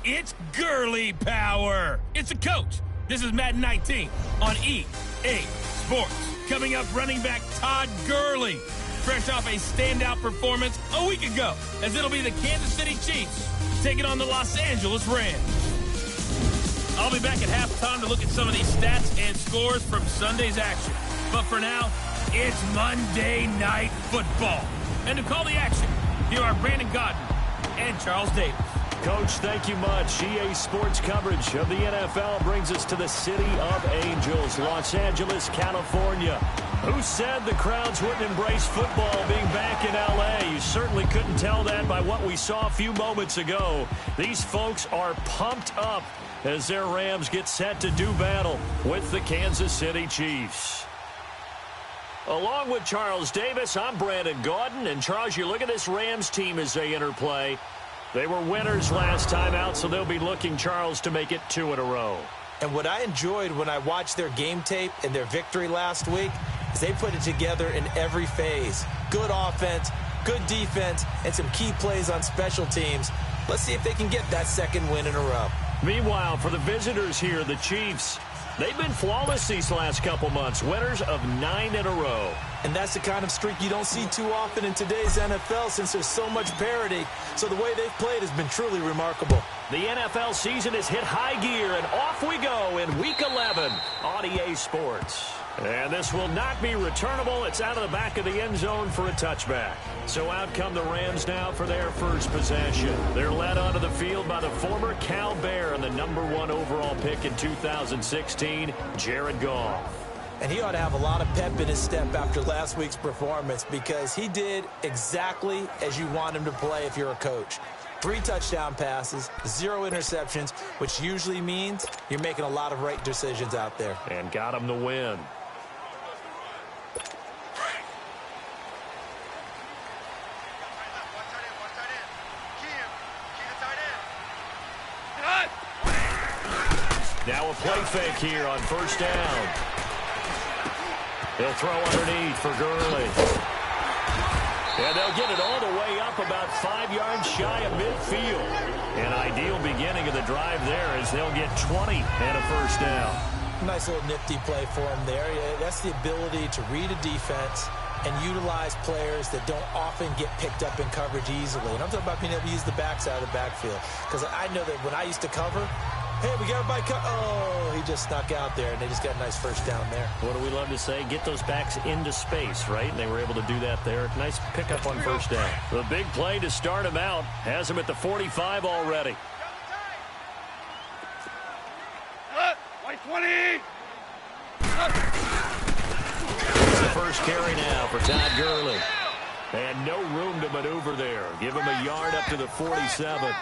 It's Gurley power. It's a coach. This is Madden 19 on EA Sports. Coming up, running back Todd Gurley, fresh off a standout performance a week ago, as it'll be the Kansas City Chiefs taking on the Los Angeles Rams. I'll be back at halftime to look at some of these stats and scores from Sunday's action. But for now, it's Monday Night Football. And to call the action, here are Brandon Gaudin and Charles Davis. Coach, thank you much. EA Sports coverage of the NFL brings us to the City of Angels, Los Angeles, California. Who said the crowds wouldn't embrace football being back in L.A.? You certainly couldn't tell that by what we saw a few moments ago. These folks are pumped up as their Rams get set to do battle with the Kansas City Chiefs. Along with Charles Davis, I'm Brandon Gaudin. And Charles, you look at this Rams team as they interplay. They were winners last time out, so they'll be looking, Charles, to make it 2 in a row. And what I enjoyed when I watched their game tape and their victory last week is they put it together in every phase. Good offense, good defense, and some key plays on special teams. Let's see if they can get that second win in a row. Meanwhile, for the visitors here, the Chiefs, they've been flawless these last couple months, winners of 9 in a row. And that's the kind of streak you don't see too often in today's NFL since there's so much parity. So the way they've played has been truly remarkable. The NFL season has hit high gear, and off we go in Week 11 on EA Sports. And this will not be returnable. It's out of the back of the end zone for a touchback. So out come the Rams now for their first possession. They're led onto the field by the former Cal Bear and the #1 overall pick in 2016, Jared Goff. And he ought to have a lot of pep in his step after last week's performance because he did exactly as you want him to play if you're a coach. 3 touchdown passes, 0 interceptions, which usually means you're making a lot of right decisions out there. And got him the win. Now a play fake here on first down. He'll throw underneath for Gurley. And they'll get it all the way up about 5 yards shy of midfield. An ideal beginning of the drive there as they'll get 20 and a first down. Nice little nifty play for him there. Yeah, that's the ability to read a defense and utilize players that don't often get picked up in coverage easily. And I'm talking about being able to use the backside of the backfield. Because I know that when I used to cover, hey, we got everybody oh, he just snuck out there, and they just got a nice first down there. What do we love to say? Get those backs into space, right? And they were able to do that there. Nice pickup on first down. The big play to start him out has him at the 45 already. 20. The first carry now for Todd Gurley. And no room to maneuver there. Give him a yard up to the 47.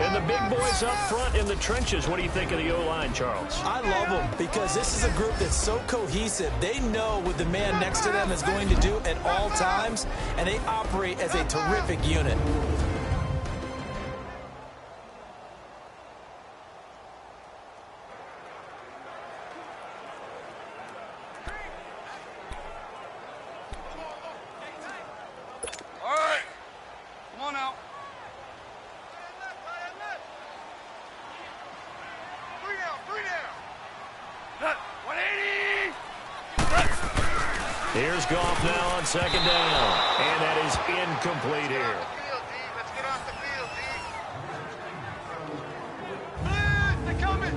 And the big boys up front in the trenches. What do you think of the O-line, Charles? I love them because this is a group that's so cohesive. They know what the man next to them is going to do at all times, and they operate as a terrific unit. All right. Come on now. Here's Goff now on second down. And that is incomplete here. Let's get off the field, D. They're coming.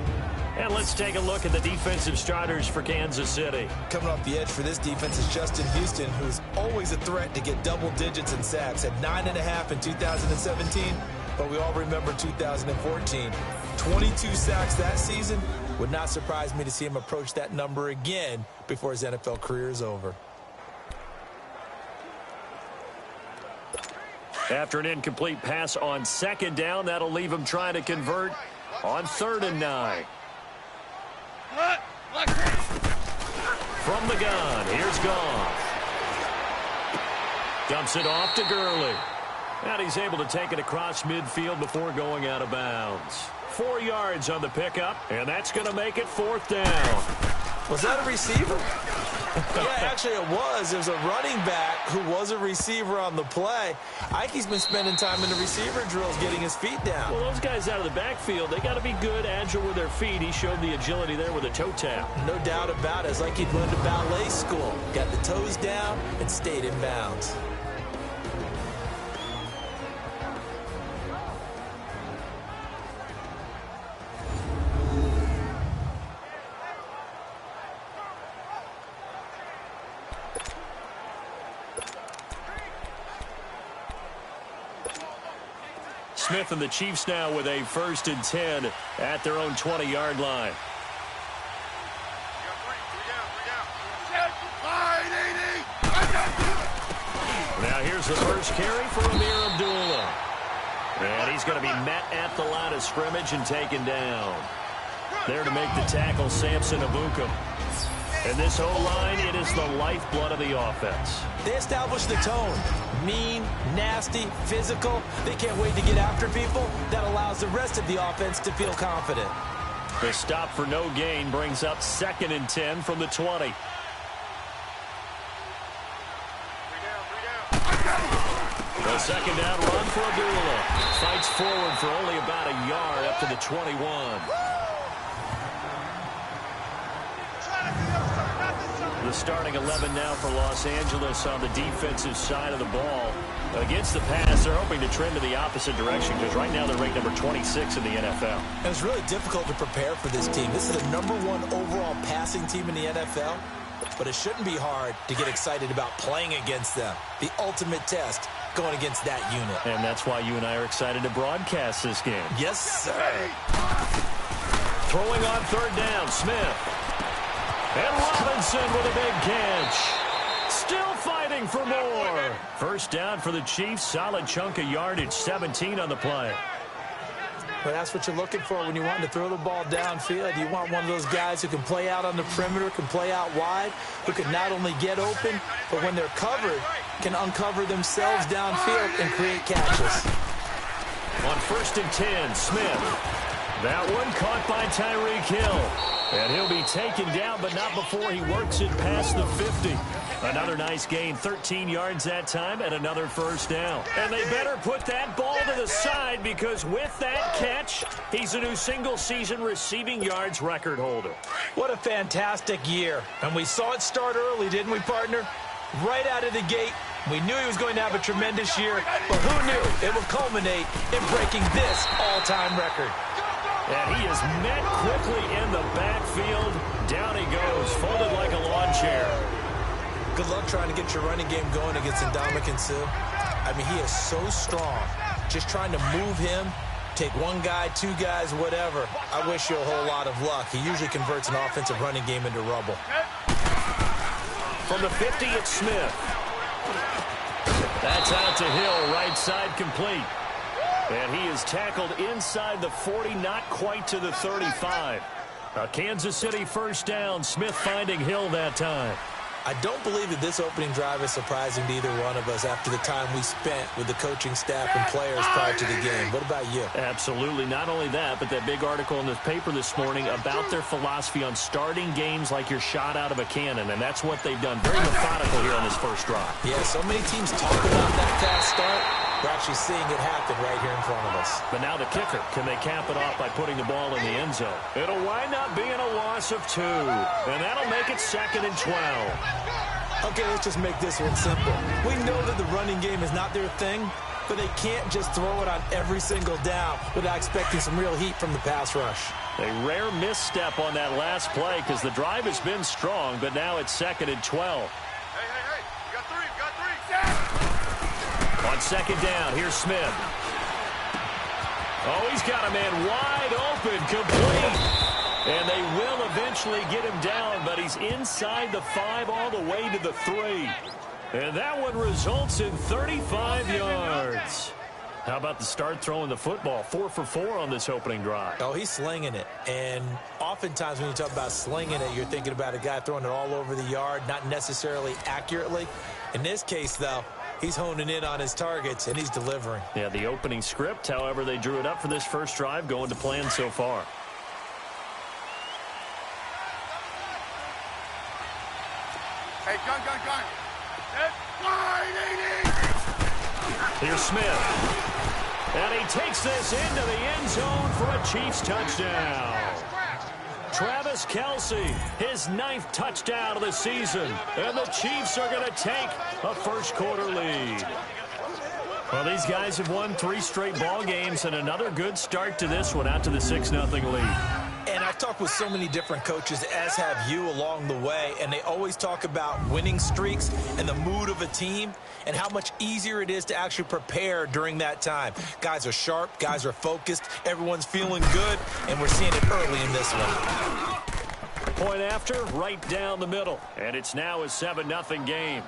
And let's take a look at the defensive starters for Kansas City. Coming off the edge for this defense is Justin Houston, who's always a threat to get double digits in sacks. At 9.5 in 2017, but we all remember 2014. 22 sacks that season. Would not surprise me to see him approach that number again before his NFL career is over. After an incomplete pass on second down, that'll leave him trying to convert on 3rd and 9. From the gun, here's Goff. Dumps it off to Gurley. And he's able to take it across midfield before going out of bounds. 4 yards on the pickup, and that's going to make it 4th down. Was that a receiver? Yeah, actually it was. There's a running back who was a receiver on the play. Ike's been spending time in the receiver drills getting his feet down. Well, those guys out of the backfield, they got to be good, agile with their feet. He showed the agility there with a toe tap. No doubt about it. It's like he'd learned to ballet school. Got the toes down and stayed in bounds. Smith and the Chiefs now with a 1st and 10 at their own 20-yard line. Now here's the first carry for Amir Abdullah. And he's going to be met at the line of scrimmage and taken down. There to make the tackle, Samson Ebukam. And this O-line, it is the lifeblood of the offense. They established the tone. Mean, nasty, physical. They can't wait to get after people. That allows the rest of the offense to feel confident. The stop for no gain brings up 2nd and 10 from the 20. The second down run for Abdullah. Fights forward for only about a yard up to the 21. The starting 11 now for Los Angeles on the defensive side of the ball. Against the pass, they're hoping to trend in the opposite direction because right now they're ranked number 26 in the NFL. And it's really difficult to prepare for this team. This is the #1 overall passing team in the NFL, but it shouldn't be hard to get excited about playing against them. The ultimate test going against that unit. And that's why you and I are excited to broadcast this game. Yes, sir. Throwing on 3rd down, Smith. And Robinson with a big catch. Still fighting for more. First down for the Chiefs. Solid chunk of yardage. 17 on the play. Well, that's what you're looking for when you want to throw the ball downfield. You want one of those guys who can play out on the perimeter, can play out wide, who can not only get open, but when they're covered, can uncover themselves downfield and create catches. On 1st and 10, Smith. That one caught by Tyreek Hill. And he'll be taken down, but not before he works it past the 50. Another nice gain, 13 yards that time, and another first down. And they better put that ball to the side because with that catch, he's a new single-season receiving yards record holder. What a fantastic year. And we saw it start early, didn't we, partner? Right out of the gate, we knew he was going to have a tremendous year, but who knew it would culminate in breaking this all-time record. And he is met quickly in the backfield. Down he goes, folded like a lawn chair. Good luck trying to get your running game going against Ndamukong Suh. I mean, he is so strong. Just trying to move him, take one guy, two guys, whatever. I wish you a whole lot of luck. He usually converts an offensive running game into rubble. From the 50, it's Smith. That's out to Hill, right side complete. And he is tackled inside the 40, not quite to the 35. A Kansas City first down. Smith finding Hill that time. I don't believe that this opening drive is surprising to either one of us after the time we spent with the coaching staff and players prior to the game. What about you? Absolutely. Not only that, but that big article in the paper this morning about their philosophy on starting games like you're shot out of a cannon, and that's what they've done. Very methodical here on this first drive. Yeah, so many teams talk about that fast start. We're actually seeing it happen right here in front of us. But now the kicker. Can they cap it off by putting the ball in the end zone? It'll wind up being a loss of 2. And that'll make it 2nd and 12. Okay, let's just make this one simple. We know that the running game is not their thing, but they can't just throw it on every single down without expecting some real heat from the pass rush. A rare misstep on that last play because the drive has been strong, but now it's 2nd and 12. Hey, you got 3, On 2nd down, here's Smith. Oh, he's got a man wide open, complete. And they will eventually get him down, but he's inside the 5 all the way to the 3. And that one results in 35 yards. How about the start throwing the football? 4 for 4 on this opening drive. Oh, he's slinging it. And oftentimes when you talk about slinging it, you're thinking about a guy throwing it all over the yard, not necessarily accurately. In this case, though, he's honing in on his targets, and he's delivering. Yeah, the opening script, however, they drew it up for this first drive, going to plan so far. Hey, gun. Set. Wide 80. Here's Smith. And he takes this into the end zone for a Chiefs touchdown. Travis Kelce, his 9th touchdown of the season. And the Chiefs are going to take a first-quarter lead. Well, these guys have won 3 straight ball games, and another good start to this one, out to the 6-0 lead. And I've talked with so many different coaches, as have you, along the way, and they always talk about winning streaks and the mood of a team and how much easier it is to actually prepare during that time. Guys are sharp, guys are focused, everyone's feeling good, and we're seeing it early in this one. Point after, right down the middle, and it's now a 7-0 game.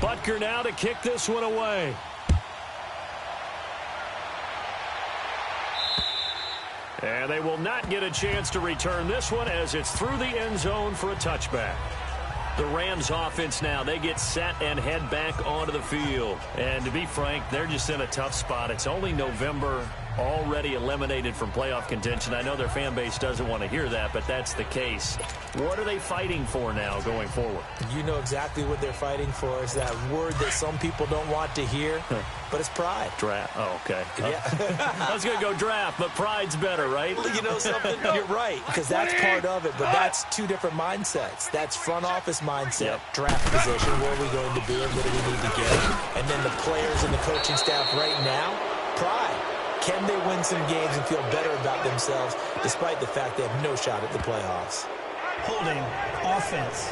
Butker now to kick this one away. And they will not get a chance to return this one as it's through the end zone for a touchback. The Rams offense now, they get set and head back onto the field. And to be frank, they're just in a tough spot. It's only November, already eliminated from playoff contention. I know their fan base doesn't want to hear that, but that's the case. What are they fighting for now going forward? You know exactly what they're fighting for. Is that word that some people don't want to hear, but it's pride. Draft. Oh, okay. Yeah. I was going to go draft, but pride's better, right? You know something? You're right, because that's part of it, but that's 2 different mindsets. That's front office mindset, draft position, where are we going to be and what do we need to get? And then the players and the coaching staff right now, pride. Can they win some games and feel better about themselves despite the fact they have no shot at the playoffs? Holding offense.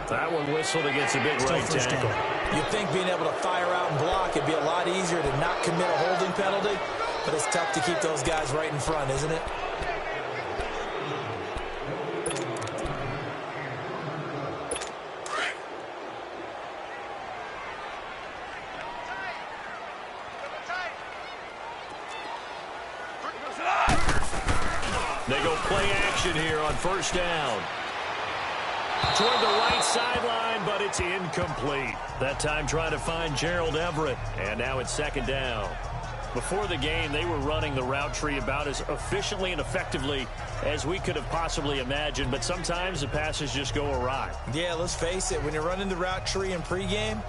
That one whistled against a big right tackle. You'd think being able to fire out and block it'd be a lot easier to not commit a holding penalty, but it's tough to keep those guys right in front, isn't it? They go play action here on first down. Toward the right sideline, but it's incomplete. That time trying to find Gerald Everett, and now it's 2nd down. Before the game, they were running the route tree about as efficiently and effectively as we could have possibly imagined, but sometimes the passes just go awry. Yeah, let's face it, when you're running the route tree in pregame,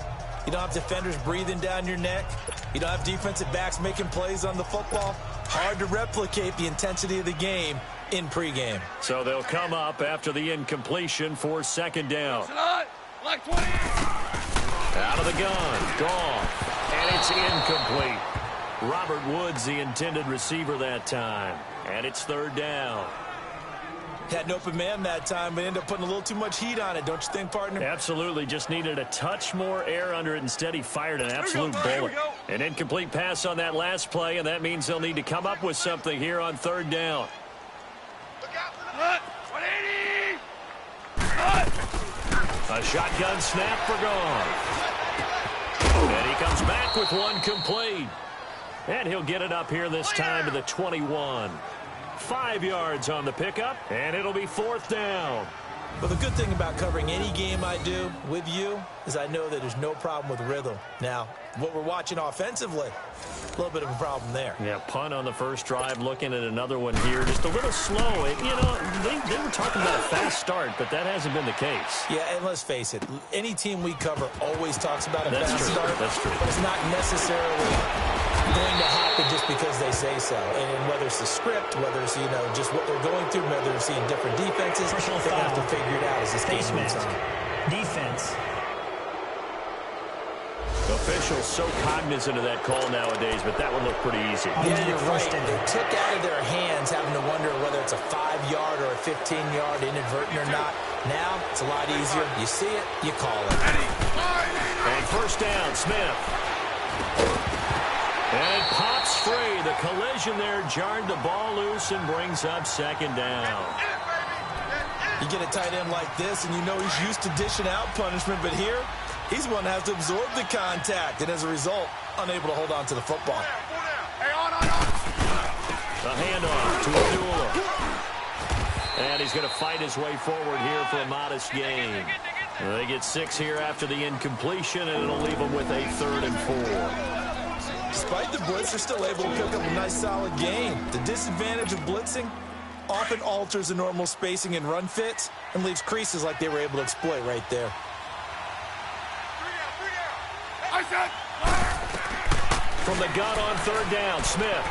you don't have defenders breathing down your neck. You don't have defensive backs making plays on the football. Hard to replicate the intensity of the game in pregame. So they'll come up after the incompletion for 2nd down. Like 20. Out of the gun, gone, and it's incomplete. Robert Woods, the intended receiver that time, and it's 3rd down. Had an open man that time, but ended up putting a little too much heat on it, don't you think, partner? Absolutely. Just needed a touch more air under it. Instead, he fired an absolute bullet. An incomplete pass on that last play, and that means they'll need to come up with something here on 3rd down. Look out for the 180. A shotgun snap for gone. And he comes back with one complete. And he'll get it up here this time to the 21. 5 yards on the pickup, and it'll be 4th down. Well, the good thing about covering any game I do with you is I know that there's no problem with rhythm. Now, what we're watching offensively, a little bit of a problem there. Yeah, punt on the first drive, looking at another one here. Just a little slow. You know, they were talking about a fast start, but that hasn't been the case. Yeah, and let's face it, any team we cover always talks about a fast start. That's true. But it's not necessarily going to happen just because they say so. And whether it's the script, whether it's, you know, just what they're going through, whether they're seeing different defenses, Personal they have to foul. figure it out as this game Face moves mask. on. Defense. Officials so cognizant of that call nowadays, but that one looked pretty easy. Yeah, Onto you're the right. first down. They took out of their hands having to wonder whether it's a 5-yard or a 15-yard inadvertent or not. Now, it's a lot easier. You see it, you call it. And first down, Smith. And it pops free. The collision there jarred the ball loose and brings up 2nd down. You get a tight end like this, and you know he's used to dishing out punishment, but here, he's one that has to absorb the contact, and as a result, unable to hold on to the football. Hey, on. The handoff to Abdullah. And he's going to fight his way forward here for a modest gain. They get 6 here after the incompletion, and it'll leave them with a 3rd and 4. Despite the blitz, they're still able to pick up a nice solid gain. The disadvantage of blitzing often alters the normal spacing and run fits and leaves creases like they were able to exploit right there. From the gun on 3rd down, Smith.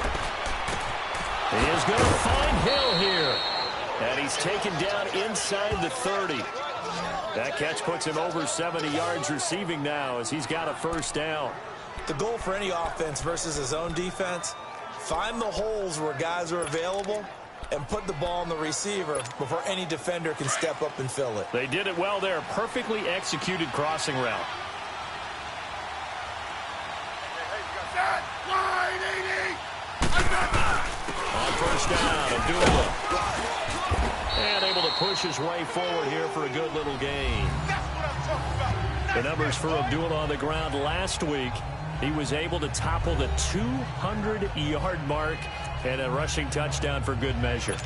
He is going to find Hill here. And he's taken down inside the 30. That catch puts him over 70 yards receiving now as he's got a 1st down. The goal for any offense versus his own defense, find the holes where guys are available and put the ball on the receiver before any defender can step up and fill it. They did it well there. Perfectly executed crossing route. On 1st down, Abdullah. And able to push his way forward here for a good little gain. The numbers for Abdullah on the ground last week. He was able to topple the 200-yard mark and a rushing touchdown for good measure.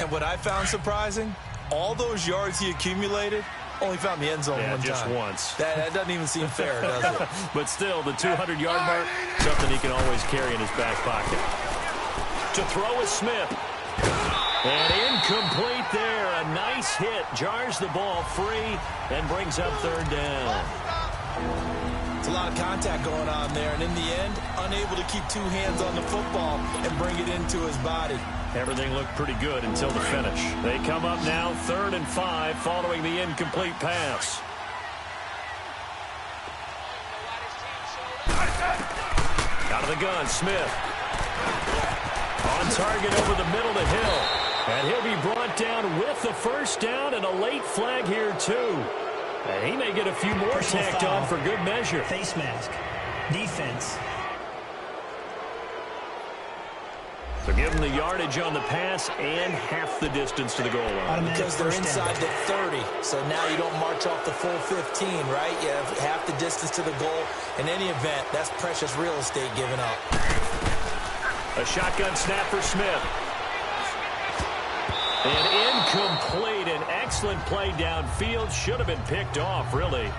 And what I found surprising, all those yards he accumulated, only found the end zone one time. Just once. That doesn't even seem fair, does it? But still, the 200-yard mark, something he can always carry in his back pocket. To throw is Smith. And incomplete there. A nice hit. Jars the ball free and brings up 3rd down. It's a lot of contact going on there, and in the end, unable to keep 2 hands on the football and bring it into his body. Everything looked pretty good until the finish. They come up now 3rd and 5 following the incomplete pass. Out of the gun, Smith. On target over the middle to Hill. And he'll be brought down with the 1st down and a late flag here, too. And he may get a few more tacked on for good measure. Face mask. Defense. So give them the yardage on the pass and half the distance to the goal line. Because they're inside the 30. So now you don't march off the full 15, right? You have half the distance to the goal. In any event, that's precious real estate given up. A shotgun snap for Smith. And incomplete. An excellent play downfield. Should have been picked off, really.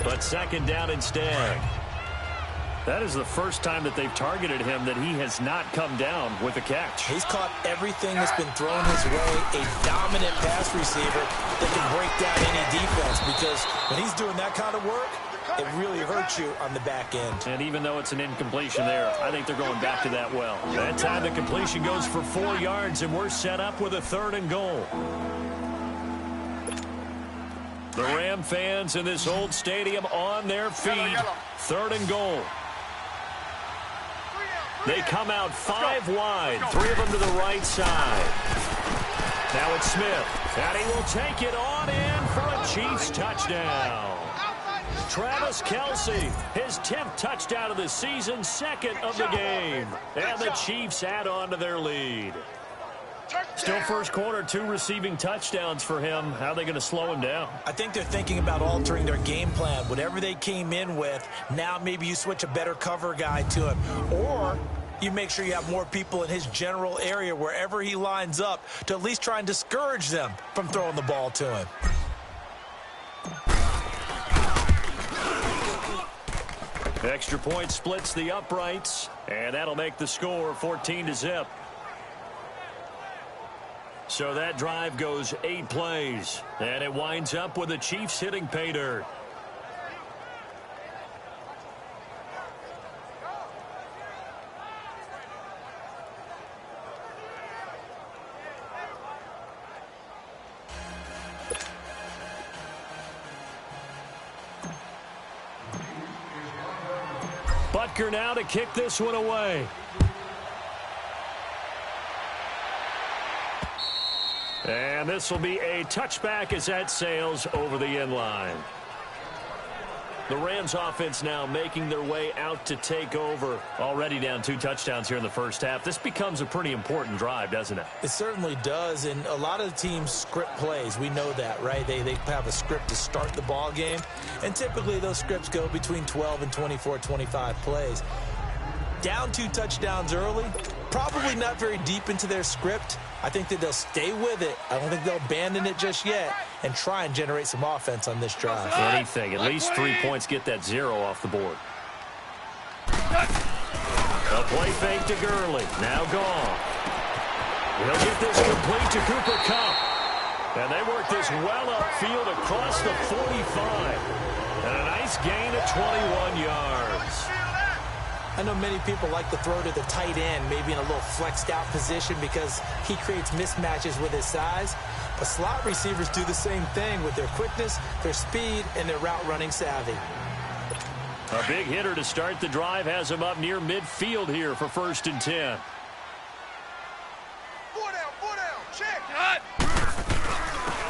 But 2nd down instead. That is the first time that they've targeted him that he has not come down with a catch. He's caught everything that's been thrown his way. A dominant pass receiver that can break down any defense, because when he's doing that kind of work, it really hurts you on the back end. And even though it's an incompletion there, I think they're going back to that well. That time the completion goes for 4 yards, and we're set up with a 3rd and goal. The Ram fans in this old stadium on their feet. 3rd and goal. They come out 5 wide, 3 of them to the right side. Now it's Smith, and he will take it on in for a Chiefs touchdown. Travis Kelce, his 10th touchdown of the season, 2nd of the game. And the Chiefs add on to their lead. Still first quarter, 2 receiving touchdowns for him. How are they going to slow him down? I think they're thinking about altering their game plan. Whatever they came in with, now maybe you switch a better cover guy to him. Or you make sure you have more people in his general area wherever he lines up to at least try and discourage them from throwing the ball to him. Extra point splits the uprights, and that'll make the score 14-0. So that drive goes 8 plays, and it winds up with the Chiefs hitting pay dirt. Butker now to kick this one away. And this will be a touchback as that sails over the end line. The Rams offense now making their way out to take over. Already down 2 touchdowns here in the first half. This becomes a pretty important drive, doesn't it? It certainly does, and a lot of the teams script plays. We know that, right? They have a script to start the ball game, and typically those scripts go between 12 and 24, 25 plays. Down 2 touchdowns early, Probably not very deep into their script. I think that they'll stay with it. I don't think they'll abandon it just yet and try and generate some offense on this drive. Anything. At least 3 points, get that 0 off the board. A play fake to Gurley. Now gone. He'll get this complete to Cooper Kupp. And they work this well upfield across the 45. And a nice gain of 21 yards. I know many people like to throw to the tight end, maybe in a little flexed out position because he creates mismatches with his size. But slot receivers do the same thing with their quickness, their speed, and their route running savvy. A big hitter to start the drive has him up near midfield here for 1st and 10. Four down, check.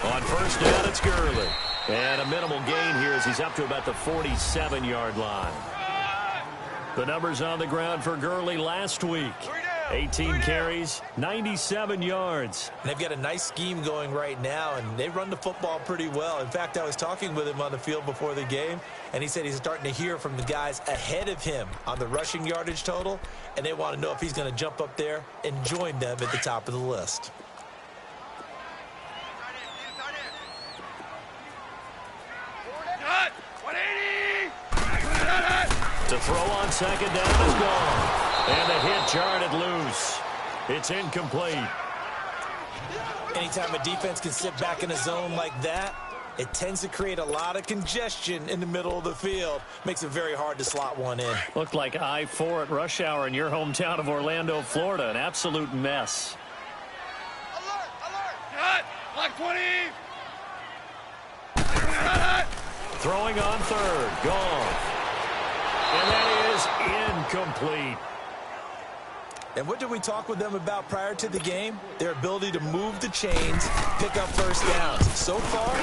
On 1st down, it's Gurley. And a minimal gain here as he's up to about the 47-yard line. The numbers on the ground for Gurley last week. 18 carries, 97 yards. They've got a nice scheme going right now, and they run the football pretty well. In fact, I was talking with him on the field before the game, and he said he's starting to hear from the guys ahead of him on the rushing yardage total, and they want to know if he's going to jump up there and join them at the top of the list. To throw on 2nd down is gone. And the hit jarred loose. It's incomplete. Anytime a defense can sit back in a zone like that, it tends to create a lot of congestion in the middle of the field. Makes it very hard to slot one in. Looked like I-4 at rush hour in your hometown of Orlando, Florida. An absolute mess. Alert! Cut! Block 20! Throwing on 3rd. Gone. And that is incomplete. And what did we talk with them about prior to the game? Their ability to move the chains, pick up 1st downs. So far,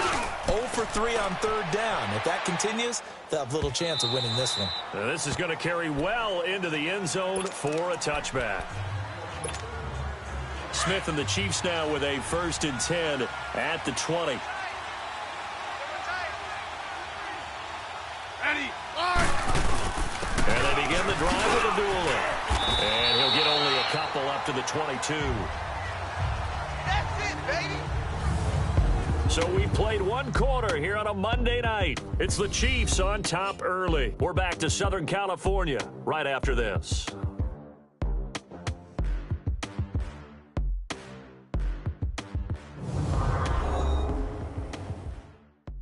0 for 3 on 3rd down. If that continues, they'll have little chance of winning this one. This is going to carry well into the end zone for a touchback. Smith and the Chiefs now with a 1st and 10 at the 20. And they begin the drive with a duel. And he'll get only a couple up to the 22. That's it, baby. So we played 1 quarter here on a Monday night. It's the Chiefs on top early. We're back to Southern California right after this.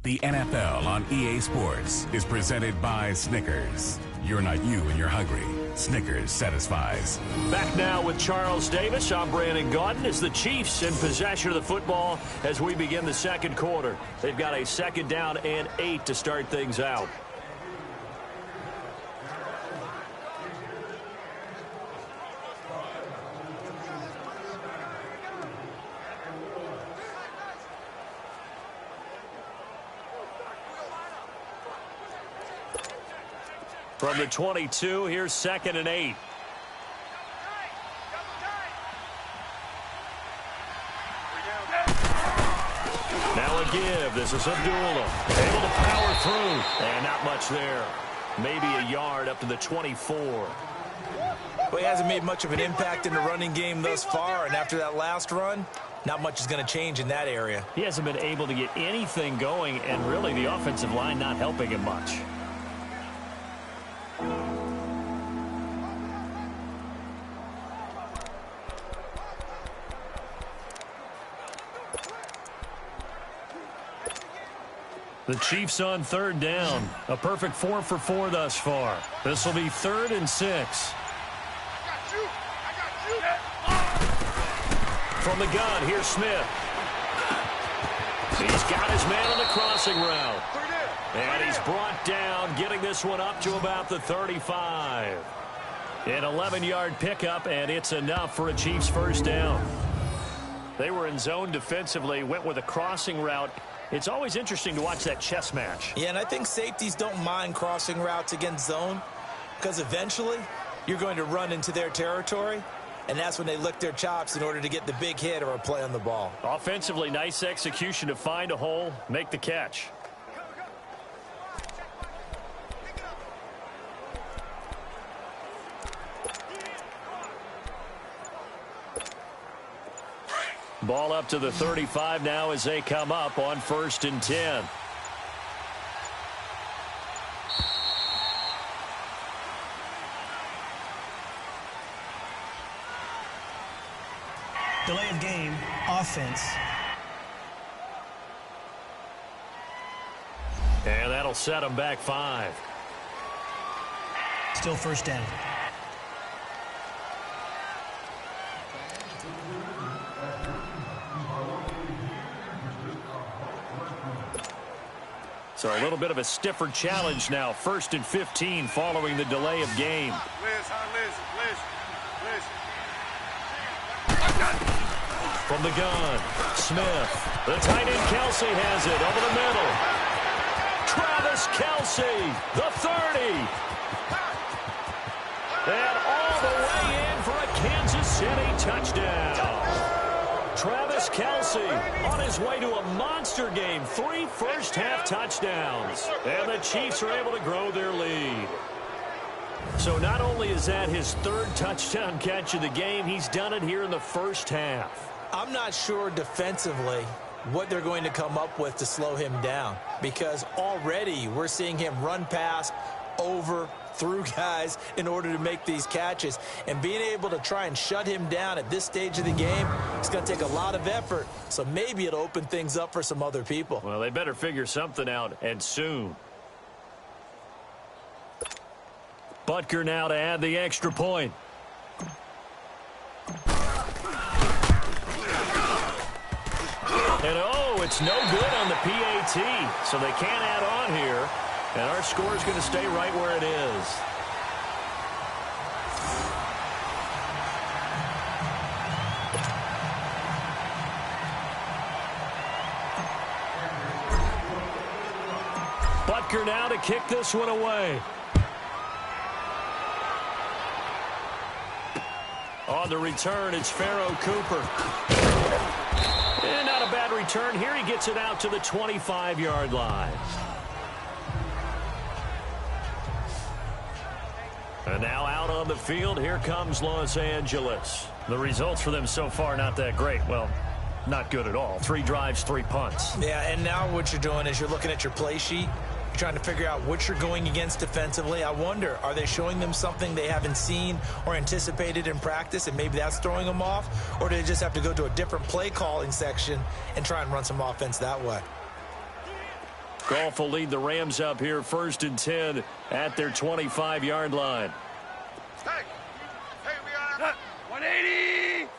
The NFL on EA Sports is presented by Snickers. You're not you when you're hungry. Snickers satisfies. Back now with Charles Davis. I'm Brandon Gaudin. As the Chiefs in possession of the football as we begin the 2nd quarter. They've got a 2nd down and 8 to start things out. From the 22, here's 2nd and 8. Now a give. This is Abdullah. Able to power through. And not much there. Maybe a yard up to the 24. Well, he hasn't made much of an impact in the running game thus far, and after that last run, not much is going to change in that area. He hasn't been able to get anything going, and really the offensive line not helping him much. The Chiefs on 3rd down. A perfect 4 for 4 thus far. This will be 3rd and 6. From the gun, here's Smith. He's got his man on the crossing route. And he's brought down, getting this one up to about the 35. An 11-yard pickup, and it's enough for a Chiefs 1st down. They were in zone defensively, went with a crossing route. It's always interesting to watch that chess match. Yeah, and I think safeties don't mind crossing routes against zone because eventually you're going to run into their territory, and that's when they lick their chops in order to get the big hit or a play on the ball. Offensively, nice execution to find a hole, make the catch. Ball up to the 35 now as they come up on 1st and 10. Delay of game, offense. And that'll set them back 5. Still first down. So a little bit of a stiffer challenge now. 1st and 15 following the delay of game. From the gun, Smith. The tight end Kelce has it over the middle. Travis Kelce, the 30. And all the way in for a Kansas City touchdown. Travis Kelce on his way to a monster game. 3 first-half touchdowns. And the Chiefs are able to grow their lead. So not only is that his 3rd touchdown catch of the game, he's done it here in the first half. I'm not sure defensively what they're going to come up with to slow him down, because already we're seeing him run past, over, through guys in order to make these catches. And being able to try and shut him down at this stage of the game, it's going to take a lot of effort. So maybe it'll open things up for some other people. Well, they better figure something out, and soon. Butker now to add the extra point. And oh, it's no good on the PAT. So they can't add on here. And our score is going to stay right where it is. Butker now to kick this one away. On the return, it's Pharoh Cooper. And not a bad return here. He gets it out to the 25-yard line. And now out on the field, here comes Los Angeles. The results for them so far not that great. Well, not good at all. 3 drives, 3 punts. Yeah, and now what you're doing is you're looking at your play sheet. You're trying to figure out what you're going against defensively. I wonder, are they showing them something they haven't seen or anticipated in practice, and maybe that's throwing them off? Or do they just have to go to a different play calling section and try and run some offense that way? Goff will lead the Rams up here 1st and 10 at their 25-yard line. Hey, we got 180.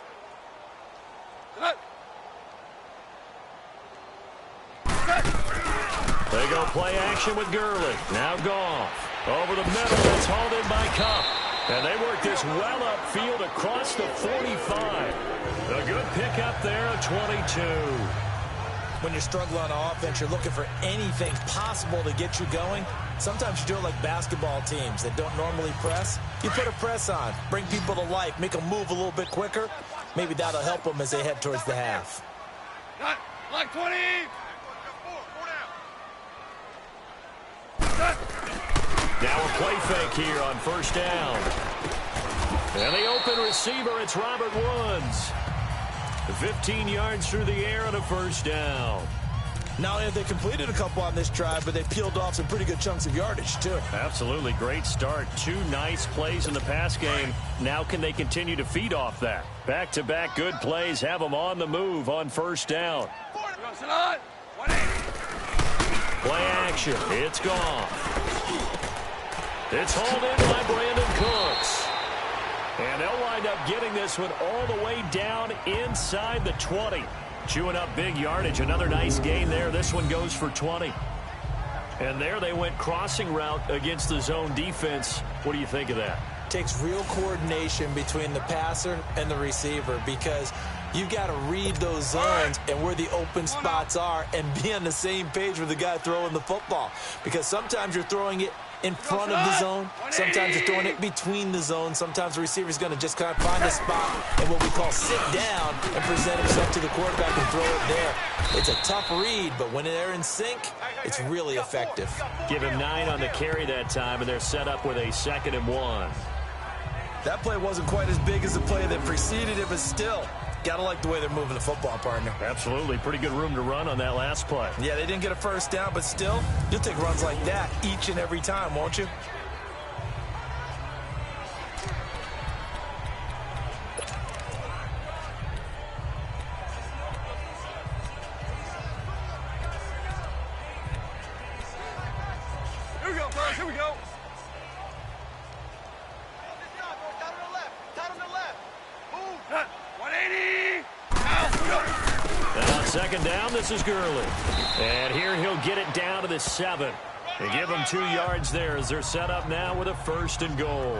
They go play action with Gurley. Now Goff. Over the middle. It's hauled in by Kupp. And they work this well upfield across the 45. A good pickup there at 22. When you're struggling on offense, you're looking for anything possible to get you going. Sometimes you do it like basketball teams that don't normally press. You put a press on, bring people to life, make them move a little bit quicker. Maybe that'll help them as they head towards the half. Like 20. Now a play fake here on 1st down. And the open receiver, it's Robert Woods. 15 yards through the air on a 1st down. Not only have they completed a couple on this drive, but they've peeled off some pretty good chunks of yardage, too. Absolutely. Great start. 2 nice plays in the pass game. Now can they continue to feed off that? Back-to-back good plays have them on the move on 1st down. Play action. It's gone. It's hauled in by Brandon Cooks. And they'll wind up getting this one all the way down inside the 20. Chewing up big yardage. Another nice gain there. This one goes for 20. And there they went crossing route against the zone defense. What do you think of that? Takes real coordination between the passer and the receiver, because you've got to read those zones and where the open spots are and be on the same page with the guy throwing the football. Because sometimes you're throwing it in front of the zone. Sometimes you're throwing it between the zones. Sometimes the receiver's going to just kind of find a spot and what we call sit down and present himself to the quarterback and throw it there. It's a tough read, but when they're in sync, it's really effective. Give him 9 on the carry that time, and they're set up with a 2nd and 1. That play wasn't quite as big as the play that preceded it, but still, Gotta like the way they're moving the football, partner. Absolutely. Pretty good room to run on that last play. Yeah, they didn't get a first down, but still, you'll take runs like that each and every time, won't you? Here we go, guys. Here we go. Down on the left. Move. 180. Now, second down, this is Gurley. And here he'll get it down to the 7. They give him 2 yards there as they're set up now with a 1st and goal.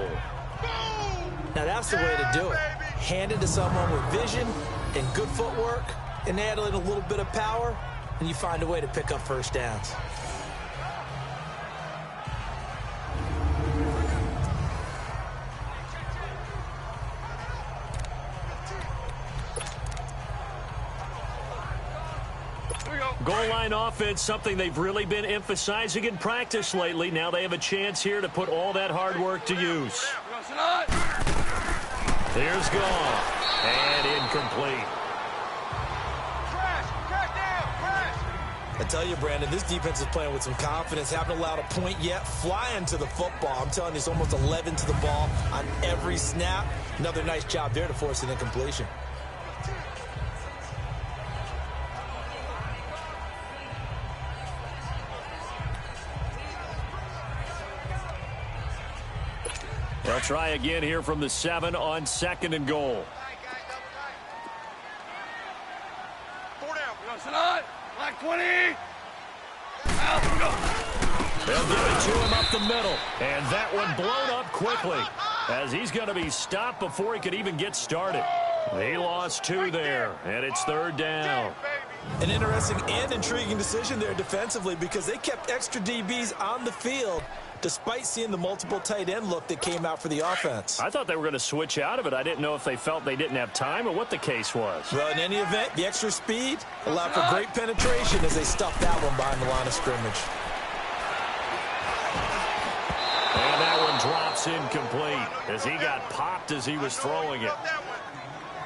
Now, that's the way to do it. Hand it to someone with vision and good footwork, and add in a little bit of power, and you find a way to pick up first downs. Goal line offense, something they've really been emphasizing in practice lately. Now they have a chance here to put all that hard work to use. There's gone. And incomplete. I tell you, Brandon, this defense is playing with some confidence. Haven't allowed a point yet. Flying to the football. I'm telling you, it's almost 11 to the ball on every snap. Another nice job there to force an incompletion. They'll try again here from the 7 on 2nd and goal. 4 down. Black 20. They'll give it to him up the middle. And that one blown up quickly as he's going to be stopped before he could even get started. He lost 2 there, and it's 3rd down. An interesting and intriguing decision there defensively because they kept extra DBs on the field despite seeing the multiple tight end look that came out for the offense. I thought they were going to switch out of it. I didn't know if they felt they didn't have time or what the case was. Well, in any event, the extra speed allowed for great penetration as they stuffed that one behind the line of scrimmage. And that one drops incomplete as he got popped as he was throwing it.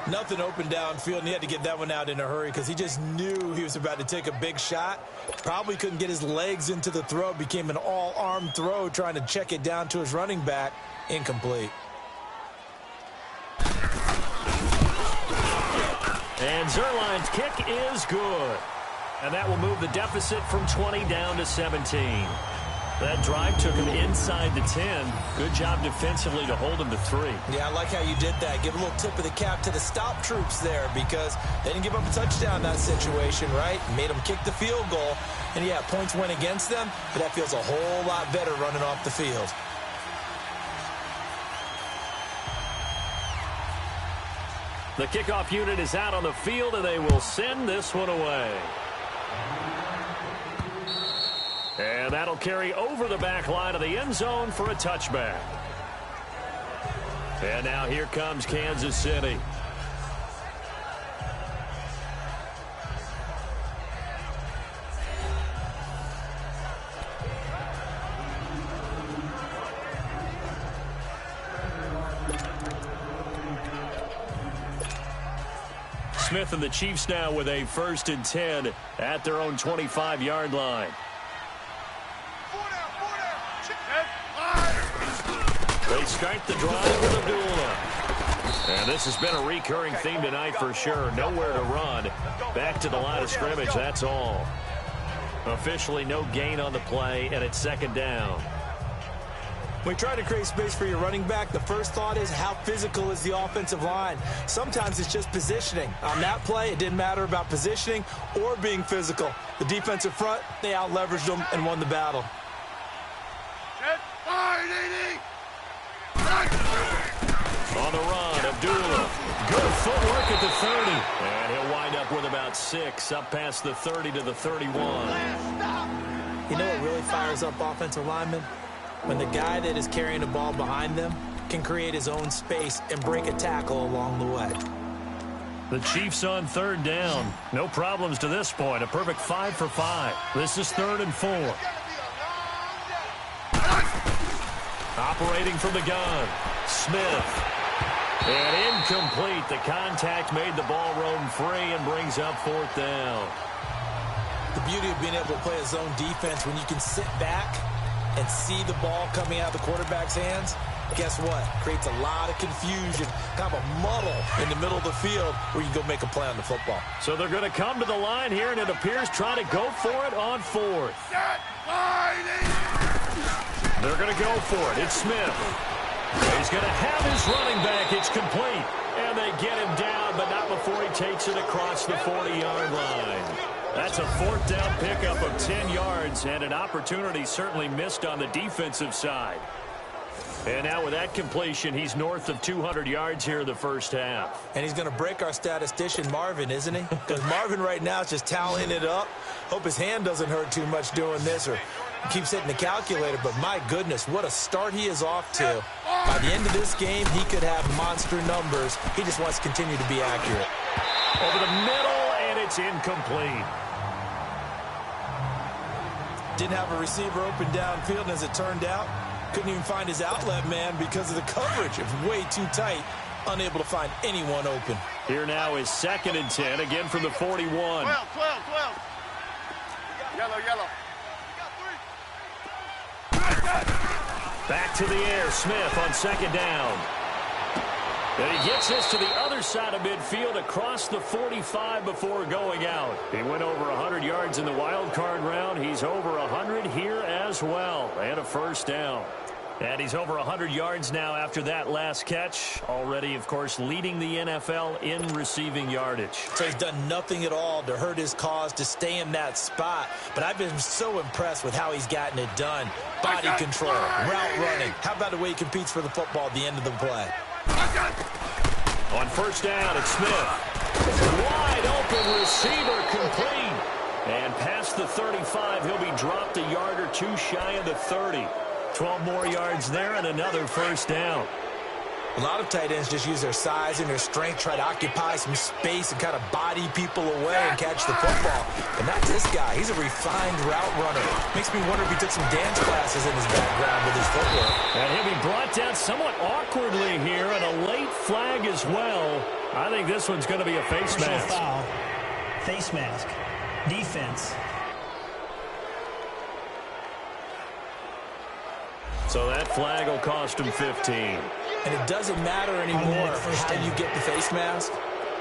Nothing open downfield, and he had to get that one out in a hurry because he just knew he was about to take a big shot. Probably couldn't get his legs into the throw. Became an all-arm throw trying to check it down to his running back. Incomplete. And Zuerlein's kick is good. And that will move the deficit from 20 down to 17. That drive took him inside the 10. Good job defensively to hold him to 3. Yeah, I like how you did that. Give a little tip of the cap to the stop troops there because they didn't give up a touchdown in that situation, right? Made them kick the field goal. And, yeah, points went against them, but that feels a whole lot better running off the field. The kickoff unit is out on the field, and they will send this one away. And that'll carry over the back line of the end zone for a touchback. And now here comes Kansas City. Smith and the Chiefs now with a 1st and 10 at their own 25-yard line. They start the drive with Abdullah. And this has been a recurring theme tonight for sure. Nowhere to run. Back to the line of scrimmage, that's all. Officially no gain on the play, and it's 2nd down. When you try to create space for your running back, the first thought is how physical is the offensive line. Sometimes it's just positioning. On that play, it didn't matter about positioning or being physical. The defensive front, they out-leveraged them and won the battle. On the run, Abdullah. Good footwork at the 30. And he'll wind up with about 6 up past the 30 to the 31. You know what really fires up offensive linemen? When the guy that is carrying the ball behind them can create his own space and break a tackle along the way. The Chiefs on 3rd down. No problems to this point. A perfect 5 for 5. This is 3rd and 4. Operating from the gun, Smith. And incomplete. The contact made the ball roam free and brings up 4th down. The beauty of being able to play a zone defense when you can sit back and see the ball coming out of the quarterback's hands, guess what? Creates a lot of confusion, kind of a muddle in the middle of the field where you can go make a play on the football. So they're going to come to the line here, and it appears trying to go for it on 4th. They're going to go for it. It's Smith. He's going to have his running back. It's complete. And they get him down, but not before he takes it across the 40-yard line. That's a 4th down pickup of 10 yards, and an opportunity certainly missed on the defensive side. And now with that completion, he's north of 200 yards here in the first half. And he's going to break our statistician, Marvin, isn't he? Because Marvin right now is just tallying it up. Hope his hand doesn't hurt too much doing this, or keeps hitting the calculator. But my goodness, what a start he is off to. By the end of this game, he could have monster numbers. He just wants to continue to be accurate. Over the middle, and it's incomplete. Didn't have a receiver open downfield, and as it turned out, couldn't even find his outlet man because of the coverage. It was way too tight, unable to find anyone open. Here now is 2nd and 10, again from the 41. 12. Yellow. Back to the air, Smith on 2nd down. And he gets this to the other side of midfield across the 45 before going out. He went over 100 yards in the wild card round. He's over 100 here as well. And a 1st down. And he's over 100 yards now after that last catch. Already, of course, leading the NFL in receiving yardage. So he's done nothing at all to hurt his cause, to stay in that spot. But I've been so impressed with how he's gotten it done. Body control, route running. How about the way he competes for the football at the end of the play? On 1st down, it's Smith. Wide open receiver, complete. And past the 35, he'll be dropped a yard or two shy of the 30. 12 more yards there and another 1st down. A lot of tight ends just use their size and their strength, try to occupy some space and kind of body people away and catch the football. But not this guy. He's a refined route runner. Makes me wonder if he took some dance classes in his background with his footwork. And he'll be brought down somewhat awkwardly here, and a late flag as well. I think this one's going to be a face mask. Foul. Face mask. Defense. So that flag will cost him 15. And it doesn't matter anymore how you get the face mask.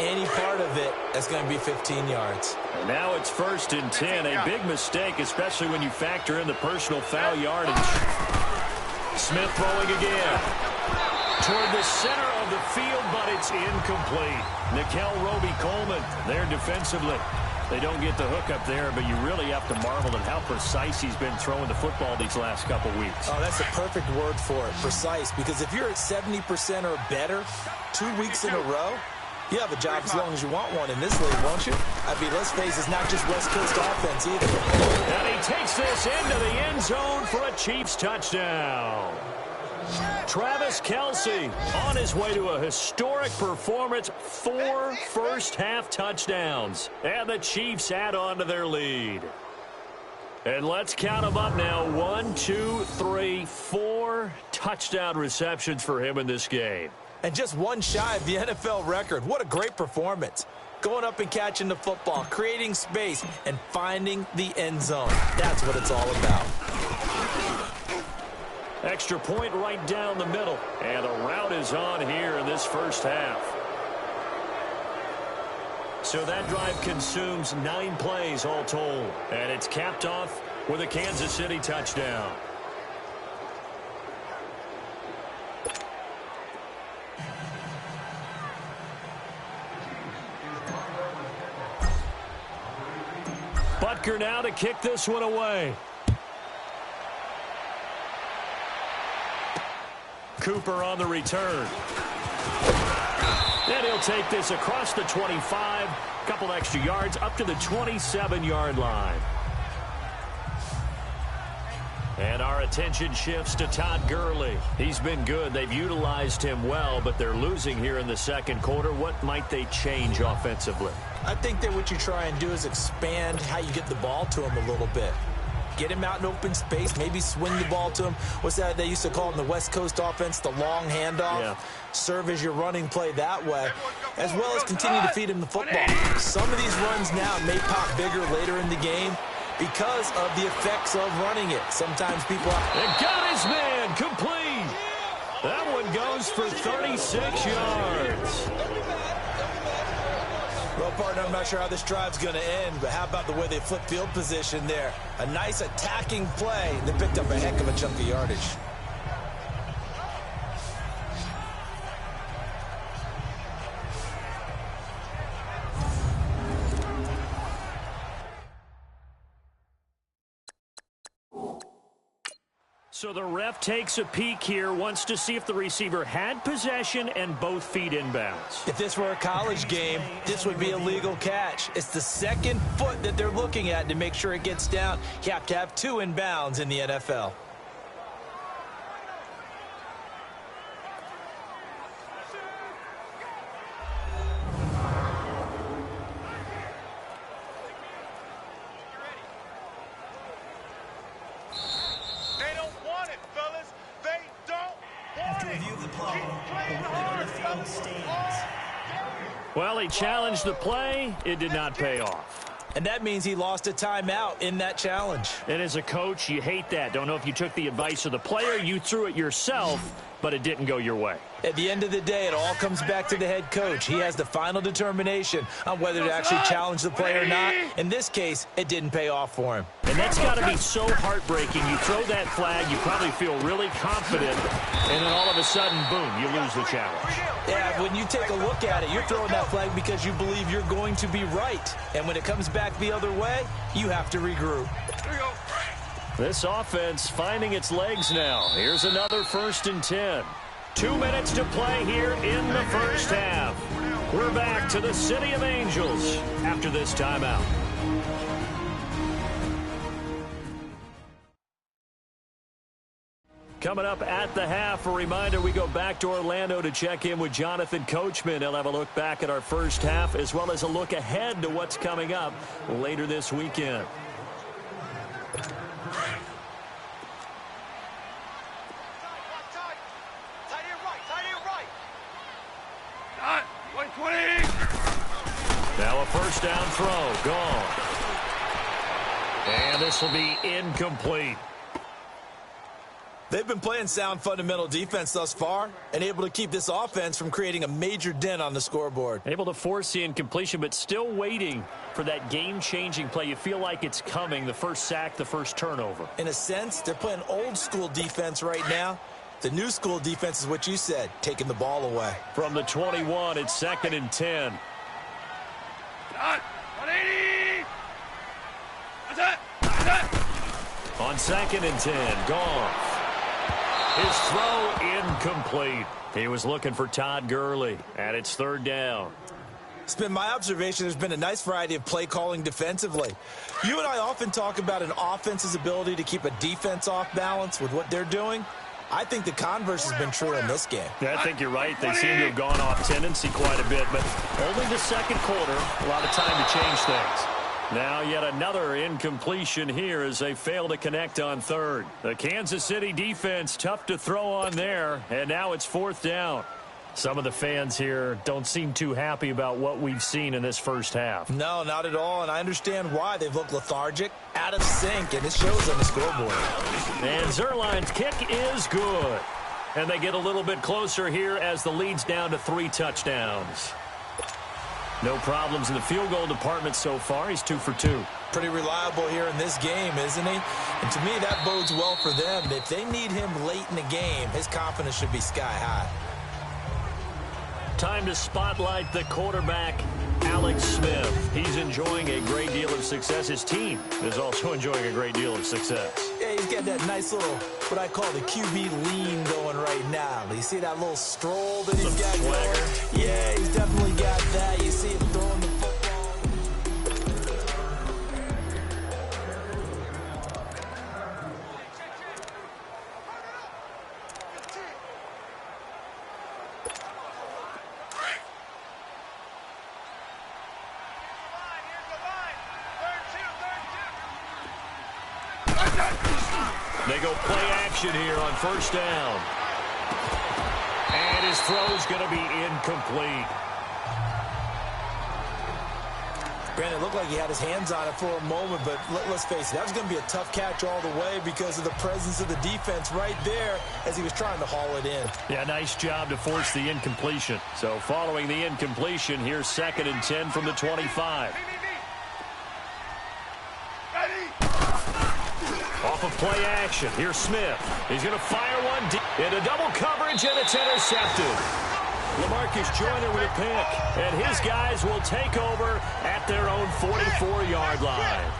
Any part of it, that's going to be 15 yards. And now it's 1st and 10. A big mistake, especially when you factor in the personal foul yardage. Smith throwing again. Toward the center of the field, but it's incomplete. Nikel Roby-Coleman there defensively. They don't get the hook up there, but you really have to marvel at how precise he's been throwing the football these last couple weeks. Oh, that's a perfect word for it, precise, because if you're at 70% or better 2 weeks in a row, you have a job as long as you want one in this league, won't you? I mean, let's face it, it's not just West Coast offense either. And he takes this into the end zone for a Chiefs touchdown. Travis Kelce on his way to a historic performance, 4 first-half touchdowns. And the Chiefs add on to their lead. And let's count them up now. 1, 2, 3, 4 touchdown receptions for him in this game. And just one shy of the NFL record. What a great performance. Going up and catching the football, creating space, and finding the end zone. That's what it's all about. Extra point right down the middle. And the route is on here in this first half. So that drive consumes 9 plays all told. And it's capped off with a Kansas City touchdown. Butker now to kick this one away. Cooper on the return. And he'll take this across the 25, a couple extra yards up to the 27-yard line. And our attention shifts to Todd Gurley. He's been good. They've utilized him well, but they're losing here in the second quarter. What might they change offensively? I think that what you try and do is expand how you get the ball to him a little bit. Get him out in open space, maybe swing the ball to him. What's that they used to call in the West Coast offense, the long handoff? Yeah. Serve as your running play that way, as well as continue to feed him the football. Some of these runs now may pop bigger later in the game because of the effects of running it. Sometimes people... And got his man complete. That one goes for 36 yards. Well, partner, I'm not sure how this drive's going to end, but how about the way they flip field position there? A nice attacking play that picked up a heck of a chunk of yardage. So the ref takes a peek here, wants to see if the receiver had possession and both feet inbounds. If this were a college game, this would be a legal catch. It's the second foot that they're looking at to make sure it gets down. You have to have 2 inbounds in the NFL. Well, he challenged the play. It did not pay off. And that means he lost a timeout in that challenge. And as a coach, you hate that. Don't know if you took the advice of the player, you threw it yourself, but it didn't go your way. At the end of the day, it all comes back to the head coach. He has the final determination on whether to actually challenge the play or not. In this case, it didn't pay off for him. And that's got to be so heartbreaking. You throw that flag, you probably feel really confident, and then all of a sudden, boom, you lose the challenge. Yeah, when you take a look at it, you're throwing that flag because you believe you're going to be right. And when it comes back the other way, you have to regroup. This offense finding its legs now. Here's another 1st and 10. 2 minutes to play here in the first half. We're back to the City of Angels after this timeout. Coming up at the half, a reminder, we go back to Orlando to check in with Jonathan Coachman. He'll have a look back at our first half as well as a look ahead to what's coming up later this weekend. Now a first down throw, gone. And this will be incomplete. They've been playing sound fundamental defense thus far and able to keep this offense from creating a major dent on the scoreboard. Able to force the incompletion, but still waiting for that game-changing play. You feel like it's coming, the first sack, the first turnover. In a sense, they're playing old-school defense right now. The new school defense is what you said, taking the ball away. From the 21, it's 2nd and 10. 180! That's it! On 2nd and 10, gone. His throw incomplete. He was looking for Todd Gurley, and it's 3rd down. It's been my observation there's been a nice variety of play calling defensively. You and I often talk about an offense's ability to keep a defense off balance with what they're doing. I think the converse has been true in this game. Yeah, I think you're right. They seem to have gone off tendency quite a bit, but only the second quarter, a lot of time to change things. Now yet another incompletion here as they fail to connect on 3rd. The Kansas City defense tough to throw on there, and now it's 4th down. Some of the fans here don't seem too happy about what we've seen in this first half. No, not at all, and I understand why. They've looked lethargic, out of sync, and it shows on the scoreboard. And Zuerlein's kick is good. And they get a little bit closer here as the lead's down to 3 touchdowns. No problems in the field goal department so far. He's 2 for 2. Pretty reliable here in this game, isn't he? And to me, that bodes well for them. If they need him late in the game, his confidence should be sky high. Time to spotlight the quarterback, Alex Smith. He's enjoying a great deal of success. His team is also enjoying a great deal of success. Yeah, he's got that nice little, what I call the QB lean going right now. You see that little stroll that he's got going? Yeah, he's definitely got that. You see him throwing the football. They go play action here on first down. And his throw's going to be incomplete. Granted, it looked like he had his hands on it for a moment, but let's face it, that was going to be a tough catch all the way because of the presence of the defense right there as he was trying to haul it in. Yeah, nice job to force the incompletion. So following the incompletion, here's 2nd and 10 from the 25. Off of play action, here's Smith. He's going to fire one deep into double coverage, and it's intercepted. LaMarcus Joyner with a pick, and his guys will take over at their own 44-yard line.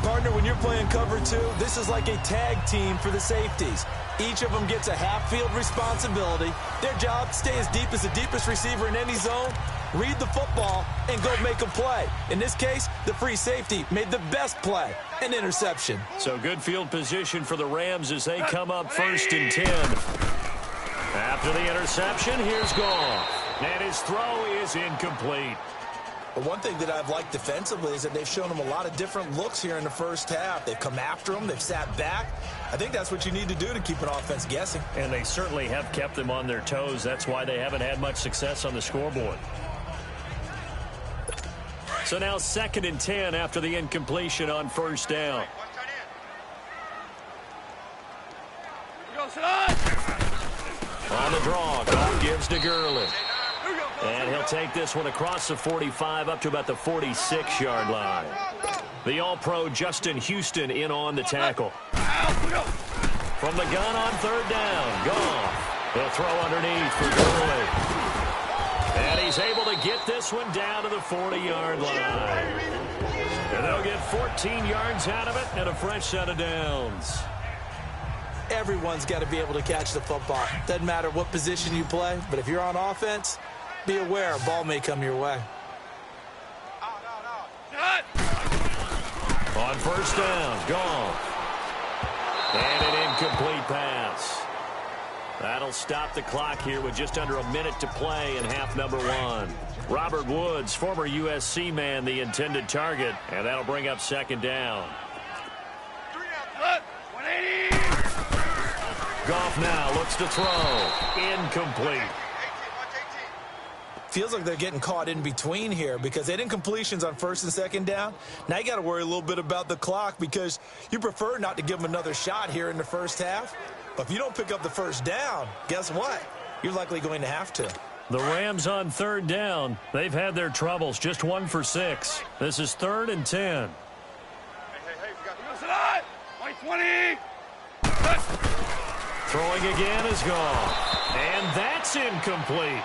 Partner, when you're playing cover two, this is like a tag team for the safeties. Each of them gets a half-field responsibility. Their job, stay as deep as the deepest receiver in any zone, read the football, and go make a play. In this case, the free safety made the best play, an interception. So good field position for the Rams as they come up 1st and 10. After the interception, here's Goff. And his throw is incomplete. But one thing that I've liked defensively is that they've shown him a lot of different looks here in the first half. They've come after him. They've sat back. I think that's what you need to do to keep an offense guessing. And they certainly have kept them on their toes. That's why they haven't had much success on the scoreboard. So now 2nd and 10 after the incompletion on first down. On the draw, Goff gives to Gurley. And he'll take this one across the 45 up to about the 46-yard line. The All-Pro Justin Houston in on the tackle. From the gun on 3rd down, Goff. He'll throw underneath for Gurley. And he's able to get this one down to the 40-yard line. And they'll get 14 yards out of it and a fresh set of downs. Everyone's got to be able to catch the football. Doesn't matter what position you play, but if you're on offense, be aware a ball may come your way. On first down, Goff. And an incomplete pass. That'll stop the clock here with just under a minute to play in half number 1. Robert Woods, former USC man, the intended target, and that'll bring up 2nd down. Goff now looks to throw. Incomplete. Feels like they're getting caught in between here because they didn't completions on 1st and 2nd down. Now you got to worry a little bit about the clock because you prefer not to give them another shot here in the first half. But if you don't pick up the 1st down, guess what? You're likely going to have to. The Rams on 3rd down. They've had their troubles. Just 1 for 6. This is 3rd and 10. Throwing again is Goff. And that's incomplete.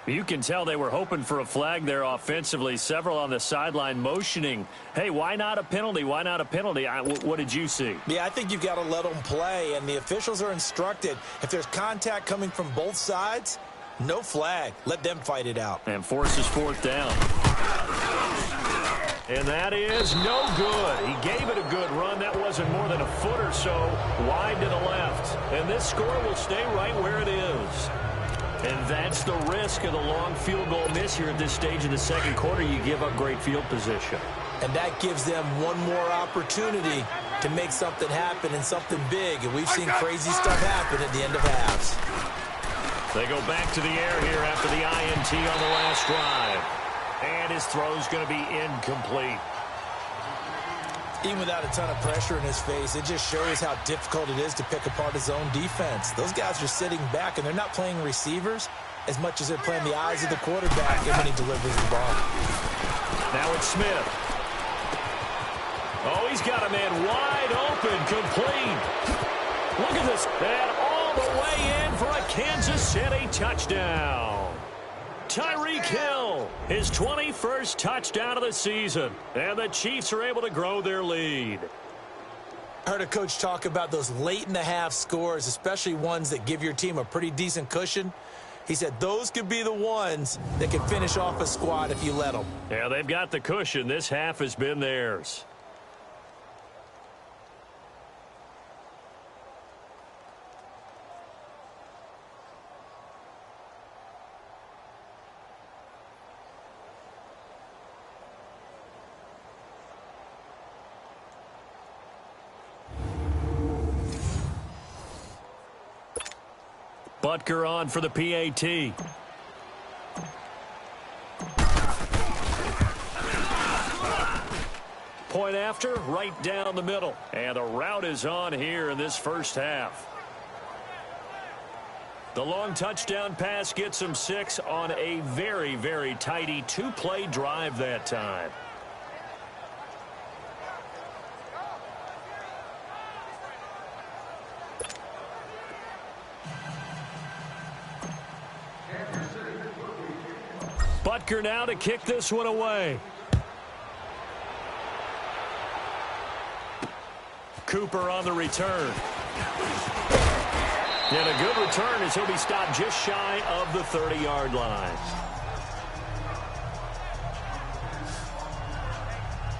You can tell they were hoping for a flag there offensively. Several on the sideline motioning, hey, why not a penalty? Why not a penalty? What did you see? Yeah, I think you've got to let them play, and the officials are instructed. If there's contact coming from both sides, no flag. Let them fight it out. And forces 4th down. And that is no good. He gave it a good run. That wasn't more than a foot or so wide to the left. And this score will stay right where it is. And that's the risk of the long field goal miss here at this stage of the 2nd quarter. You give up great field position. And that gives them one more opportunity to make something happen and something big. And we've seen crazy stuff happen at the end of halves. They go back to the air here after the INT on the last drive. And his throw's going to be incomplete. Even without a ton of pressure in his face, it just shows how difficult it is to pick apart his own defense. Those guys are sitting back, and they're not playing receivers as much as they're playing the eyes of the quarterback when he delivers the ball. Now it's Smith. Oh, he's got a man wide open, complete. Look at this. And all the way in for a Kansas City touchdown. Tyreek Hill, his 21st touchdown of the season. And the Chiefs are able to grow their lead. I heard a coach talk about those late-in-the-half scores, especially ones that give your team a pretty decent cushion. He said those could be the ones that can finish off a squad if you let them. Yeah, they've got the cushion. This half has been theirs. Butker on for the PAT. Point after, right down the middle. And the route is on here in this first half. The long touchdown pass gets him 6 on a very, very tidy 2-play drive that time. Butker now to kick this one away. Cooper on the return. And a good return as he'll be stopped just shy of the 30-yard line.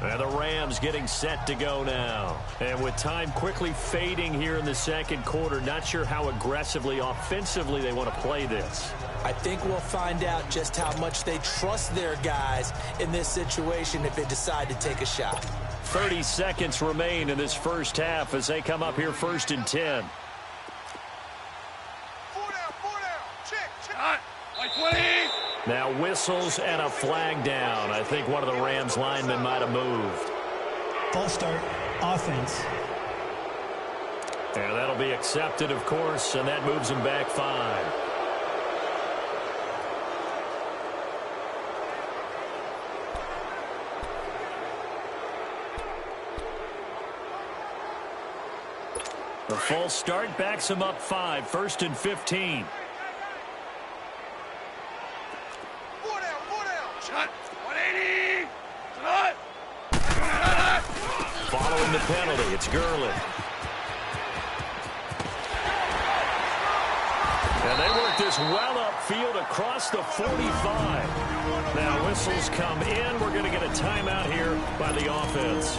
And the Rams getting set to go now. And with time quickly fading here in the second quarter, not sure how aggressively, offensively they want to play this. I think we'll find out just how much they trust their guys in this situation if they decide to take a shot. 30 seconds remain in this first half as they come up here 1st and 10. Now whistles and a flag down. I think one of the Rams linemen might have moved. False start, offense. And that'll be accepted, of course, and that moves him back 5. The false start backs him up 5, 1st and 15. Following the penalty, it's Gurley. And they work this well upfield across the 45. Now whistles come in. We're going to get a timeout here by the offense,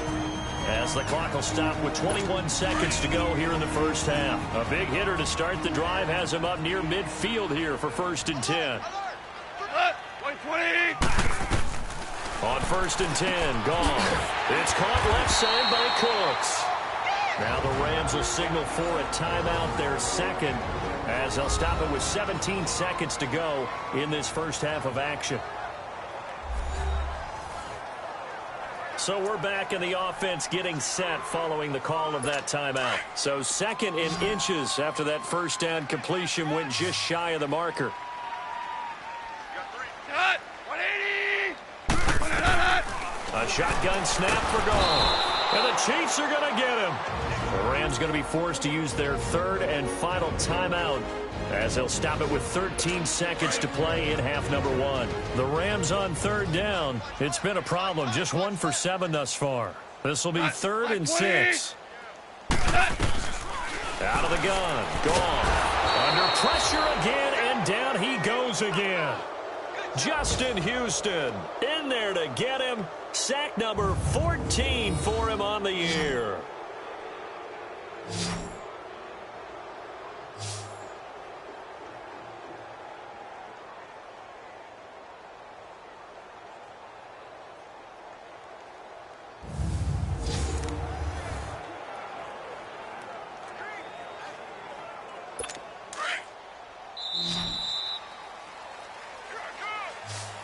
as the clock will stop with 21 seconds to go here in the first half. A big hitter to start the drive has him up near midfield here for 1st and 10. On 1st and 10, gone. It's caught left side by Cooks. Now the Rams will signal for a timeout, their second, as they'll stop it with 17 seconds to go in this first half of action. So we're back in the offense getting set following the call of that timeout. So 2nd and inches after that first down completion went just shy of the marker. A shotgun snap for goal. And the Chiefs are going to get him. The Rams going to be forced to use their 3rd and final timeout, as they'll stop it with 13 seconds to play in half number 1. The Rams on 3rd down. It's been a problem. Just 1 for 7 thus far. This will be 3rd and 6. Out of the gun. Gone. Under pressure again, and down he goes again. Justin Houston in there to get him. Sack number 14 for him on the year.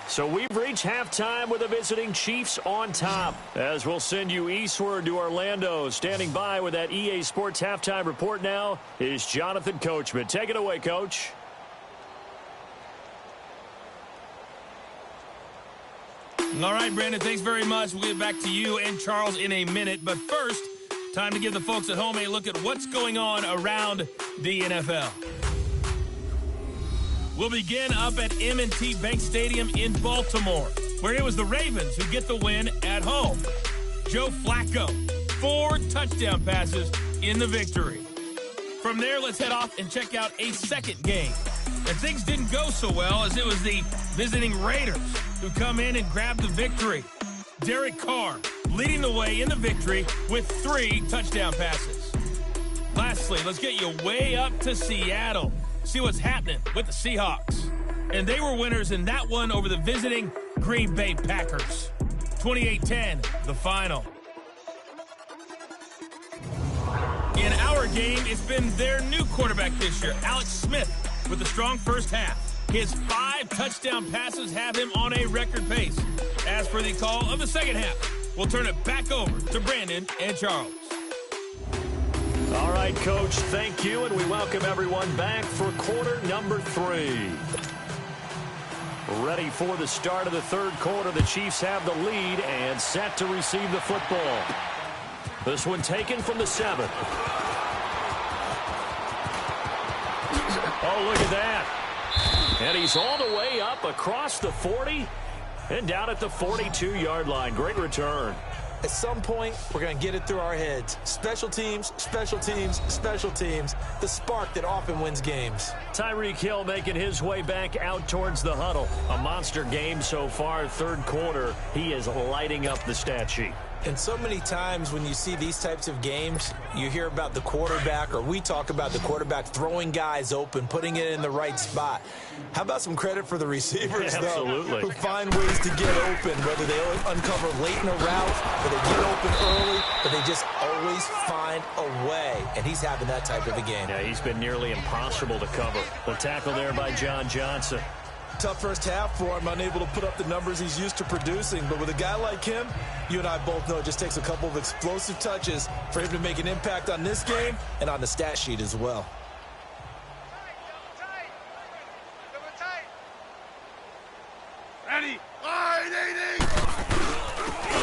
So we've reached halftime with the visiting Chiefs on top, as we'll send you eastward to Orlando. Standing by with that EA Sports halftime report now is Jonathan Coachman. Take it away, Coach. All right, Brandon, thanks very much. We'll get back to you and Charles in a minute. But first, time to give the folks at home a look at what's going on around the NFL. We'll begin up at M&T Bank Stadium in Baltimore, where it was the Ravens who get the win at home. Joe Flacco, 4 touchdown passes in the victory. From there, let's head off and check out a second game. And things didn't go so well, as it was the visiting Raiders who come in and grab the victory. Derek Carr leading the way in the victory with 3 touchdown passes. Lastly, let's get you way up to Seattle. See what's happening with the Seahawks. And they were winners in that one over the visiting Green Bay Packers. 28-10, the final. In our game, it's been their new quarterback this year, Alex Smith, with a strong first half. His 5 touchdown passes have him on a record pace. As for the call of the second half, we'll turn it back over to Brandon and Charles. All right, Coach, thank you, and we welcome everyone back for quarter number 3. Ready for the start of the third quarter. The Chiefs have the lead and set to receive the football. This one taken from the 7. Oh, look at that. And he's all the way up across the 40 and down at the 42-yard line. Great return. At some point, we're going to get it through our heads. Special teams, special teams, special teams. The spark that often wins games. Tyreek Hill making his way back out towards the huddle. A monster game so far, third quarter. He is lighting up the stat sheet. And so many times when you see these types of games, you hear about the quarterback, or we talk about the quarterback throwing guys open, putting it in the right spot. How about some credit for the receivers, Absolutely. though, who find ways to get open, whether they uncover late in a route, or they get open early, but they just always find a way. And he's having that type of a game. Yeah, he's been nearly impossible to cover. The tackle there by John Johnson. Tough first half for him, unable to put up the numbers he's used to producing. But with a guy like him, you and I both know it just takes a couple of explosive touches for him to make an impact on this game and on the stat sheet as well. Ready?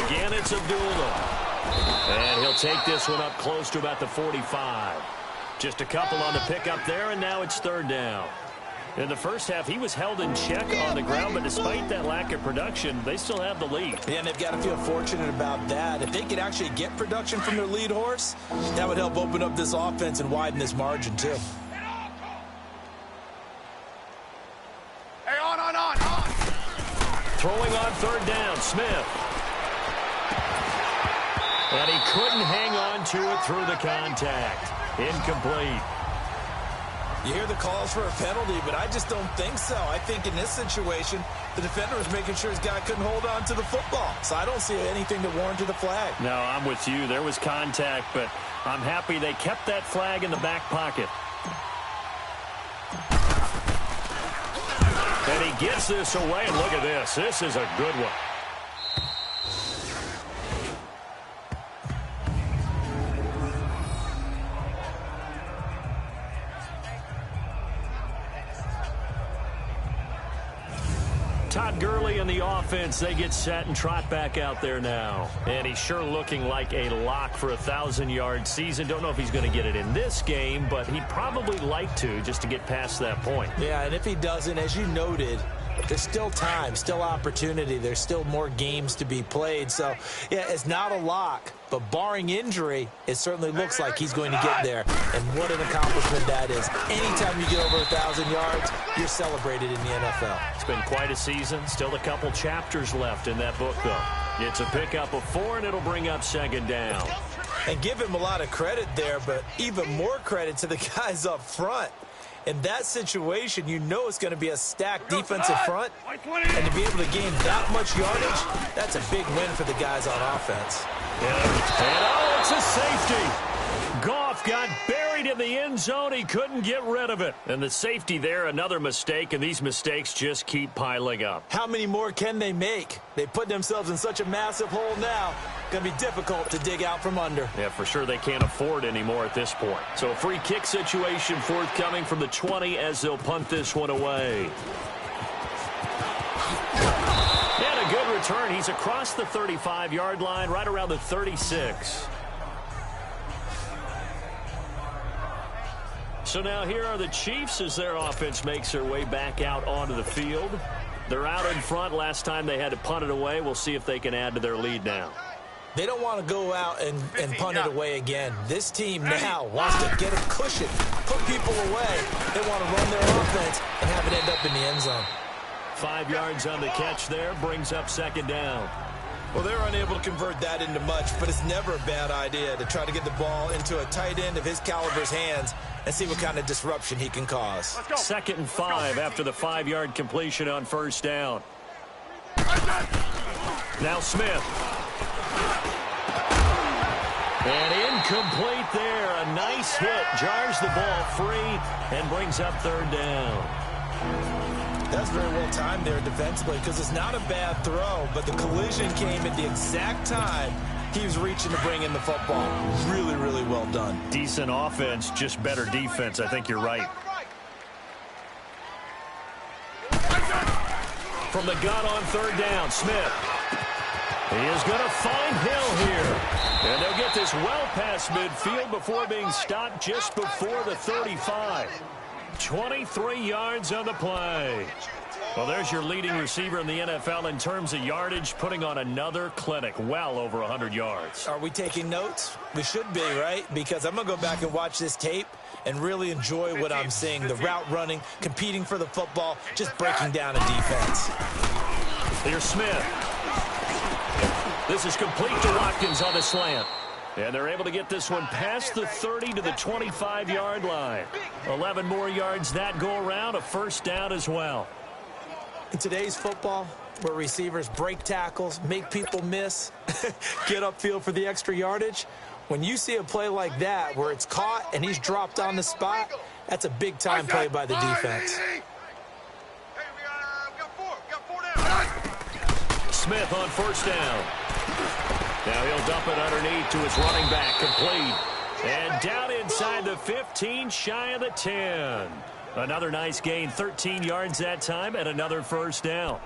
Again, it's Abdullah. And he'll take this one up close to about the 45. Just a couple on the pickup there, and now it's third down. In the first half, he was held in check on the ground, but despite that lack of production, they still have the lead. Yeah, and they've got to feel fortunate about that. If they could actually get production from their lead horse, that would help open up this offense and widen this margin, too. Hey, on. Throwing on third down, Smith. And he couldn't hang on to it through the contact. Incomplete. You hear the calls for a penalty, but I just don't think so. I think in this situation, the defender was making sure his guy couldn't hold on to the football. So I don't see anything that warranted the flag. No, I'm with you. There was contact, but I'm happy they kept that flag in the back pocket. And he gets this away, and look at this. This is a good one. Todd Gurley and the offense, they get set and trot back out there now. And he's sure looking like a lock for a 1,000-yard season. Don't know if he's going to get it in this game, but he'd probably like to just to get past that point. Yeah, and if he doesn't, as you noted, there's still time, still opportunity. There's still more games to be played. So, yeah, it's not a lock, but barring injury, it certainly looks like he's going to get there. And what an accomplishment that is. Anytime you get over 1,000 yards, you're celebrated in the NFL. It's been quite a season. Still a couple chapters left in that book, though. It's a pickup of 4, and it'll bring up second down. And give him a lot of credit there, but even more credit to the guys up front. In that situation, you know it's going to be a stacked defensive front. And to be able to gain that much yardage, that's a big win for the guys on offense. And oh, it's a safety. Goff got buried in the end zone. He couldn't get rid of it. And the safety there, another mistake, and these mistakes just keep piling up. How many more can they make? They put themselves in such a massive hole now. Going to be difficult to dig out from under. Yeah, for sure they can't afford anymore at this point. So a free kick situation forthcoming from the 20 as they'll punt this one away. And a good return. He's across the 35-yard line, right around the 36. So now here are the Chiefs as their offense makes their way back out onto the field. They're out in front. Last time they had to punt it away. We'll see if they can add to their lead now. They don't want to go out and punt it away again. This team now wants to get a cushion, put people away. They want to run their offense and have it end up in the end zone. 5 yards on the catch there, brings up second down. Well, they're unable to convert that into much, but it's never a bad idea to try to get the ball into a tight end of his caliber's hands and see what kind of disruption he can cause. Second and 5 after the 5-yard completion on first down. Now Smith. And Incomplete there. A nice hit. Jars the ball free and brings up third down. That's very well timed there defensively because it's not a bad throw, but the collision came at the exact time he was reaching to bring in the football. Really, really well done. Decent offense, just better defense. I think you're right. From the gun on third down, Smith. He is going to find Hill here. And they'll get this well past midfield before being stopped just before the 35. 23 yards on the play. Well, there's your leading receiver in the NFL in terms of yardage, putting on another clinic, well over 100 yards. Are we taking notes? We should be, right? Because I'm going to go back and watch this tape and really enjoy what I'm seeing. The route running, competing for the football, just breaking down a defense. Here's Smith. This is complete to Watkins on the slant. And they're able to get this one past the 30 to the 25-yard line. 11 more yards that go around, a first down as well. In today's football, where receivers break tackles, make people miss, get upfield for the extra yardage, when you see a play like that where it's caught and he's dropped on the spot, that's a big-time play by the defense. Smith on first down. Now he'll dump it underneath to his running back, complete. And down inside the 15, shy of the 10. Another nice gain, 13 yards that time, and another first down.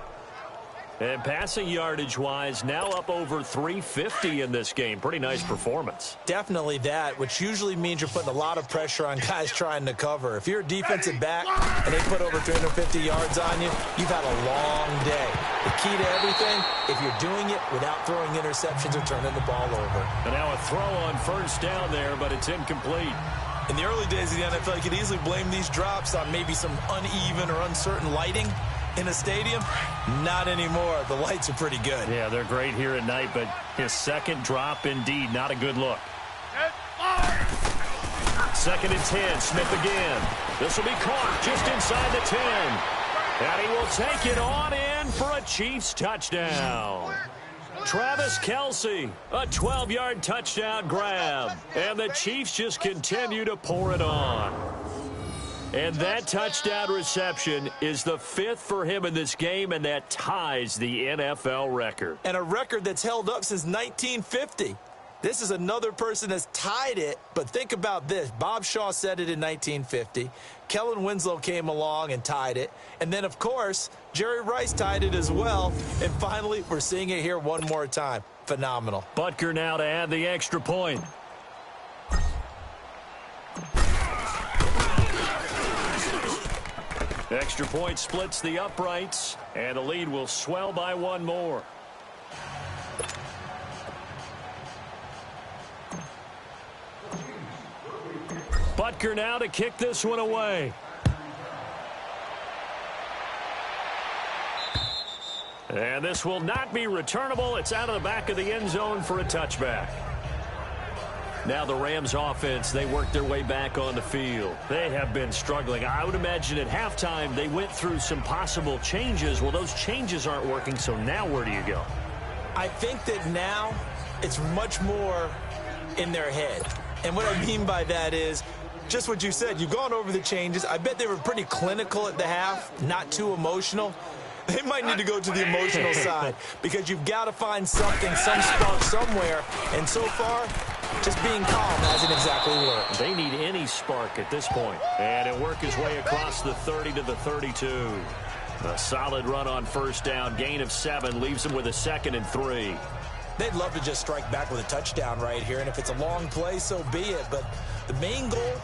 And passing yardage-wise, now up over 350 in this game. Pretty nice performance. Definitely that, which usually means you're putting a lot of pressure on guys trying to cover. If you're a defensive back and they put over 350 yards on you, you've had a long day. The key to everything, if you're doing it without throwing interceptions or turning the ball over. And now a throw on first down there, but it's incomplete. In the early days of the NFL, you could easily blame these drops on maybe some uneven or uncertain lighting in a stadium. Not anymore. The lights are pretty good. Yeah, they're great here at night, but his second drop, indeed, not a good look. Second and 10, Smith again. This will be caught just inside the 10. And he will take it on in for a Chiefs touchdown. Travis Kelce, a 12-yard touchdown grab. And the Chiefs just continue to pour it on. And that touchdown reception is the 5th for him in this game, and that ties the NFL record. And a record that's held up since 1950. This is another person that's tied it, but think about this. Bob Shaw said it in 1950. Kellen Winslow came along and tied it. And then, of course, Jerry Rice tied it as well. And finally, we're seeing it here one more time. Phenomenal. Butker now to add the extra point. Extra point splits the uprights, and the lead will swell by one more. Butker now to kick this one away. And this will not be returnable. It's out of the back of the end zone for a touchback. Now the Rams offense, they work their way back on the field. They have been struggling. I would imagine at halftime they went through some possible changes. Well, those changes aren't working, so now where do you go? I think that now it's much more in their head. And what I mean by that is just what you said. You've gone over the changes. I bet they were pretty clinical at the half, not too emotional. They might need to go to the emotional side because you've got to find something, some spark somewhere. And so far, just being calm hasn't exactly worked. They need any spark at this point. And it worked his way across the 30 to the 32. A solid run on first down. Gain of 7 leaves them with a 2nd and 3. They'd love to just strike back with a touchdown right here. And if it's a long play, so be it. But the main goal,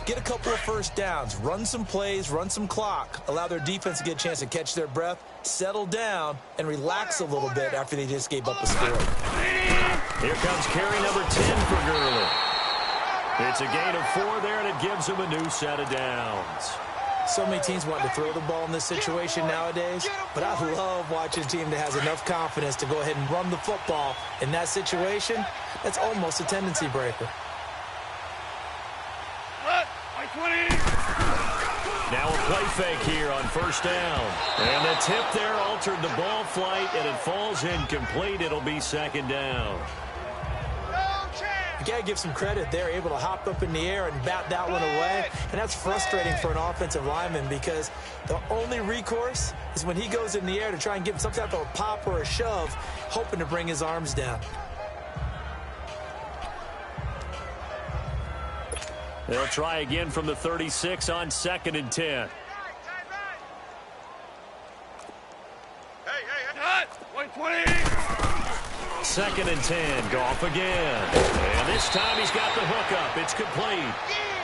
get a couple of first downs, run some plays, run some clock, allow their defense to get a chance to catch their breath, settle down, and relax a little bit after they just gave up a score. Here comes carry number 10 for Gurley. It's a gain of 4 there, and it gives him a new set of downs. So many teams want to throw the ball in this situation nowadays, but I love watching a team that has enough confidence to go ahead and run the football. In that situation, that's almost a tendency breaker. Now a play fake here on first down. And the tip there altered the ball flight, and it falls incomplete. It'll be 2nd down. You got to give some credit. They're able to hop up in the air and bat that one away. And that's frustrating for an offensive lineman because the only recourse is when he goes in the air to try and give some type of a pop or a shove, hoping to bring his arms down. They'll try again from the 36 on 2nd and 10. Cut! 120! 2nd and 10. Goff again. And this time he's got the hook up. It's complete.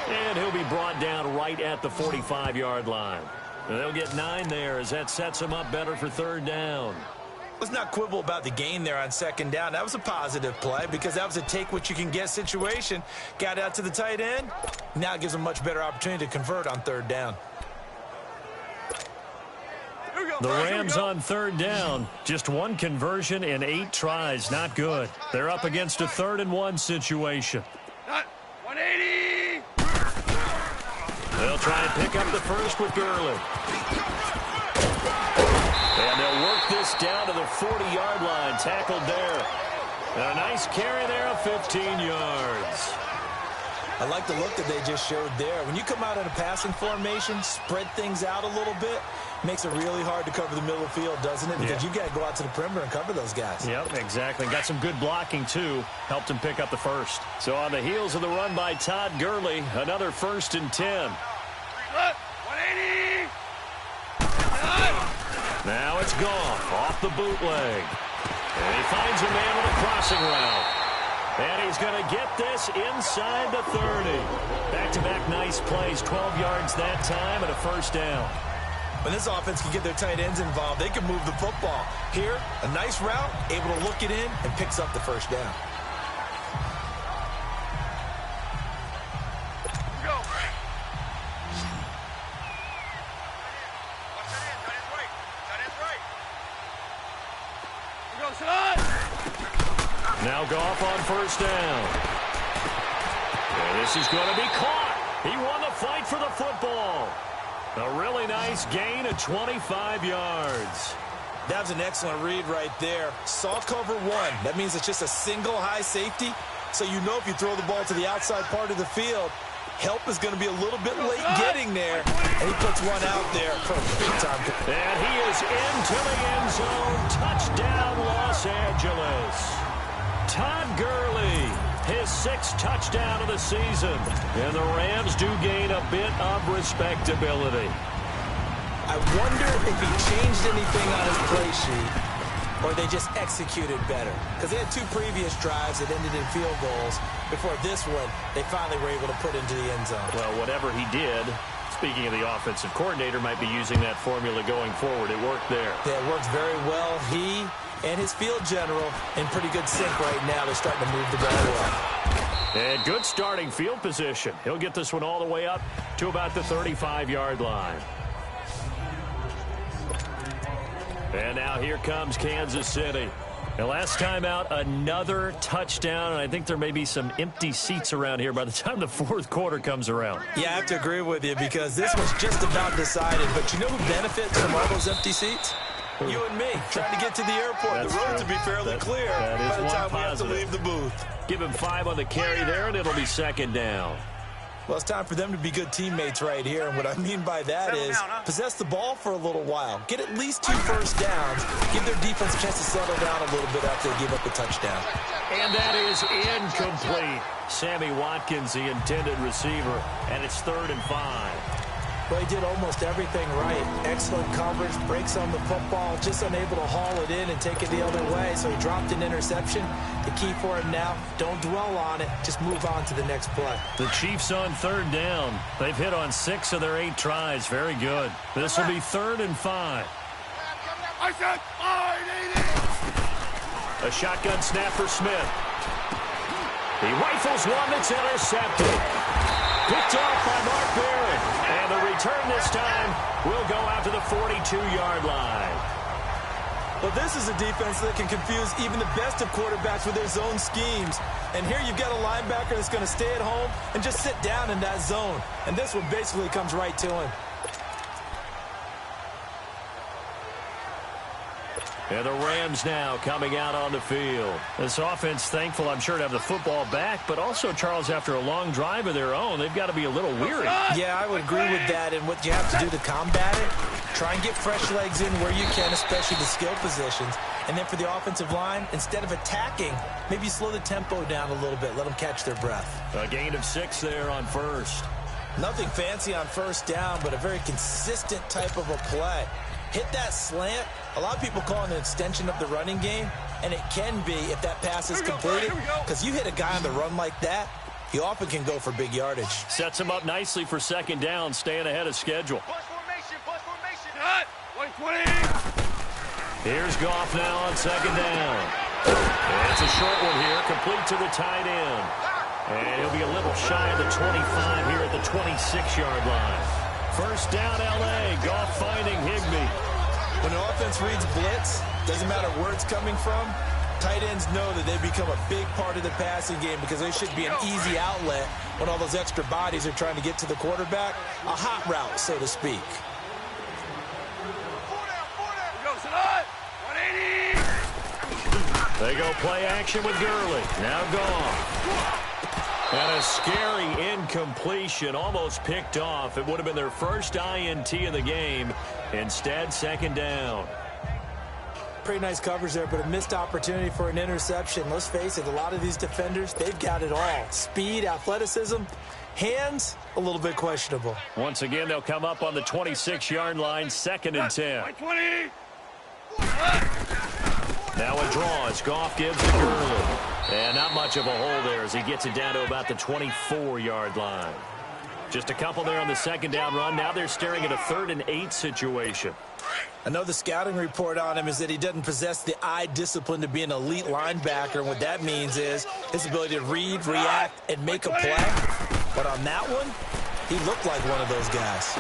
And he'll be brought down right at the 45-yard line. And they'll get 9 there as that sets him up better for 3rd down. Let's not quibble about the gain there on 2nd down. That was a positive play because that was a take-what-you-can-get situation. Got out to the tight end. Now it gives them a much better opportunity to convert on 3rd down. The Rams on 3rd down. Just 1 conversion in 8 tries. Not good. They're up against a 3rd and 1 situation. 180! They'll try and pick up the first with Gurley. And they'll work this down to the 40-yard line. Tackled there. And a nice carry there of 15 yards. I like the look that they just showed there. When you come out in a passing formation, spread things out a little bit, makes it really hard to cover the middle of the field, doesn't it? Because you've got to go out to the perimeter and cover those guys. Yep, exactly. Got some good blocking, too. Helped him pick up the first. So on the heels of the run by Todd Gurley, another 1st and 10. 180! Now it's Goff off the bootleg. And he finds a man with a crossing route. And he's going to get this inside the 30. Back-to-back nice plays, 12 yards that time and a 1st down. When this offense can get their tight ends involved, they can move the football. Here, a nice route, able to look it in, and picks up the 1st down. Go! Go, son! Now Goff on 1st down. And this is going to be caught. He won the fight for the football. A really nice gain of 25 yards. That was an excellent read right there. Saw cover 1. That means it's just a single high safety. So you know if you throw the ball to the outside part of the field, help is going to be a little bit late getting there. And he puts one out there for a big time. And he is into the end zone. Touchdown, Los Angeles. Todd Gurley, his 6th touchdown of the season. And the Rams do gain a bit of respectability. I wonder if he changed anything on his play sheet or they just executed better. Because they had 2 previous drives that ended in field goals. Before this one, they finally were able to put into the end zone. Well, whatever he did, speaking of the offensive coordinator, might be using that formula going forward. It worked there. Yeah, it worked very well. He and his field general in pretty good sync right now. They're starting to move the ball well. And good starting field position. He'll get this one all the way up to about the 35-yard line. And now here comes Kansas City. And last time out, another touchdown. And I think there may be some empty seats around here by the time the 4th quarter comes around. Yeah, I have to agree with you because this was just about decided. But you know who benefits from all those empty seats? You and me, trying to get to the airport. That's the road true. to be fairly clear that by the time we have to positive. leave the booth. Give him 5 on the carry there, and it'll be 2nd down. Well, it's time for them to be good teammates right here. And what I mean by that is possess the ball for a little while. Get at least 2 1st downs. Give their defense a chance to settle down a little bit after they give up a touchdown. And that is incomplete. Sammy Watkins, the intended receiver, and it's 3rd and 5. Well, he did almost everything right. Excellent coverage, breaks on the football, just unable to haul it in and take it the other way, so he dropped an interception. The key for him now, don't dwell on it, just move on to the next play. The Chiefs on 3rd down. They've hit on 6 of their 8 tries. Very good. This will be 3rd and 5. I said 580! A shotgun snap for Smith. He rifles one that's intercepted. Picked off by Mark Barron. And the return this time will go out to the 42-yard line. Well, this is a defense that can confuse even the best of quarterbacks with their zone schemes. And here you've got a linebacker that's going to stay at home and just sit down in that zone. And this one basically comes right to him. And the Rams now coming out on the field. This offense, thankful, I'm sure, to have the football back, but also, Charles, after a long drive of their own, they've got to be a little weary. Yeah, I would agree with that. And what you have to do to combat it, try and get fresh legs in where you can, especially the skill positions. And then for the offensive line, instead of attacking, maybe slow the tempo down a little bit. Let them catch their breath. A gain of 6 there on first. Nothing fancy on first down, but a very consistent type of a play. Hit that slant. A lot of people call it an extension of the running game, and it can be if that pass is completed, because you hit a guy on the run like that, he often can go for big yardage. Sets him up nicely for second down, staying ahead of schedule. Plus formation. Hut. 120. Here's Goff now on second down. It's a short one here, complete to the tight end. And he'll be a little shy of the 25 here at the 26-yard line. First down, L.A. Goff finding Higbee. When an offense reads blitz, doesn't matter where it's coming from, tight ends know that they become a big part of the passing game because they should be an easy outlet when all those extra bodies are trying to get to the quarterback. A hot route, so to speak. They go play action with Gurley. Now Goff. And a scary incompletion, almost picked off. It would have been their first INT of the game. Instead, second down. Pretty nice coverage there, but a missed opportunity for an interception. Let's face it, a lot of these defenders, they've got it all. Speed, athleticism, hands, a little bit questionable. Once again, they'll come up on the 26-yard line, 2nd and 10. 20. Now a draw as Goff gives to Gurley. And not much of a hole there as he gets it down to about the 24-yard line. Just a couple there on the second down run. Now they're staring at a 3rd and 8 situation. I know the scouting report on him is that he doesn't possess the eye discipline to be an elite linebacker. And what that means is his ability to read, react, and make a play. But on that one, he looked like one of those guys.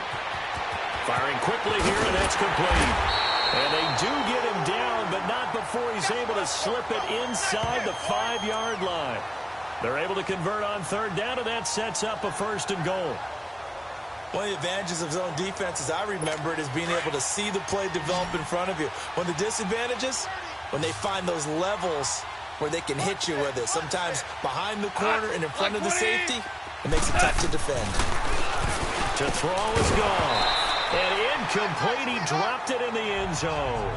Firing quickly here, and that's complete. And they do get him down, but not before he's able to slip it inside the 5-yard line. They're able to convert on 3rd down, and that sets up a 1st and goal. One of the advantages of zone defense, as I remember it, is being able to see the play develop in front of you. One of the disadvantages, when they find those levels where they can hit you with it. Sometimes behind the corner and in front of the safety, it makes it tough to defend. To throw is gone. And incomplete, he dropped it in the end zone.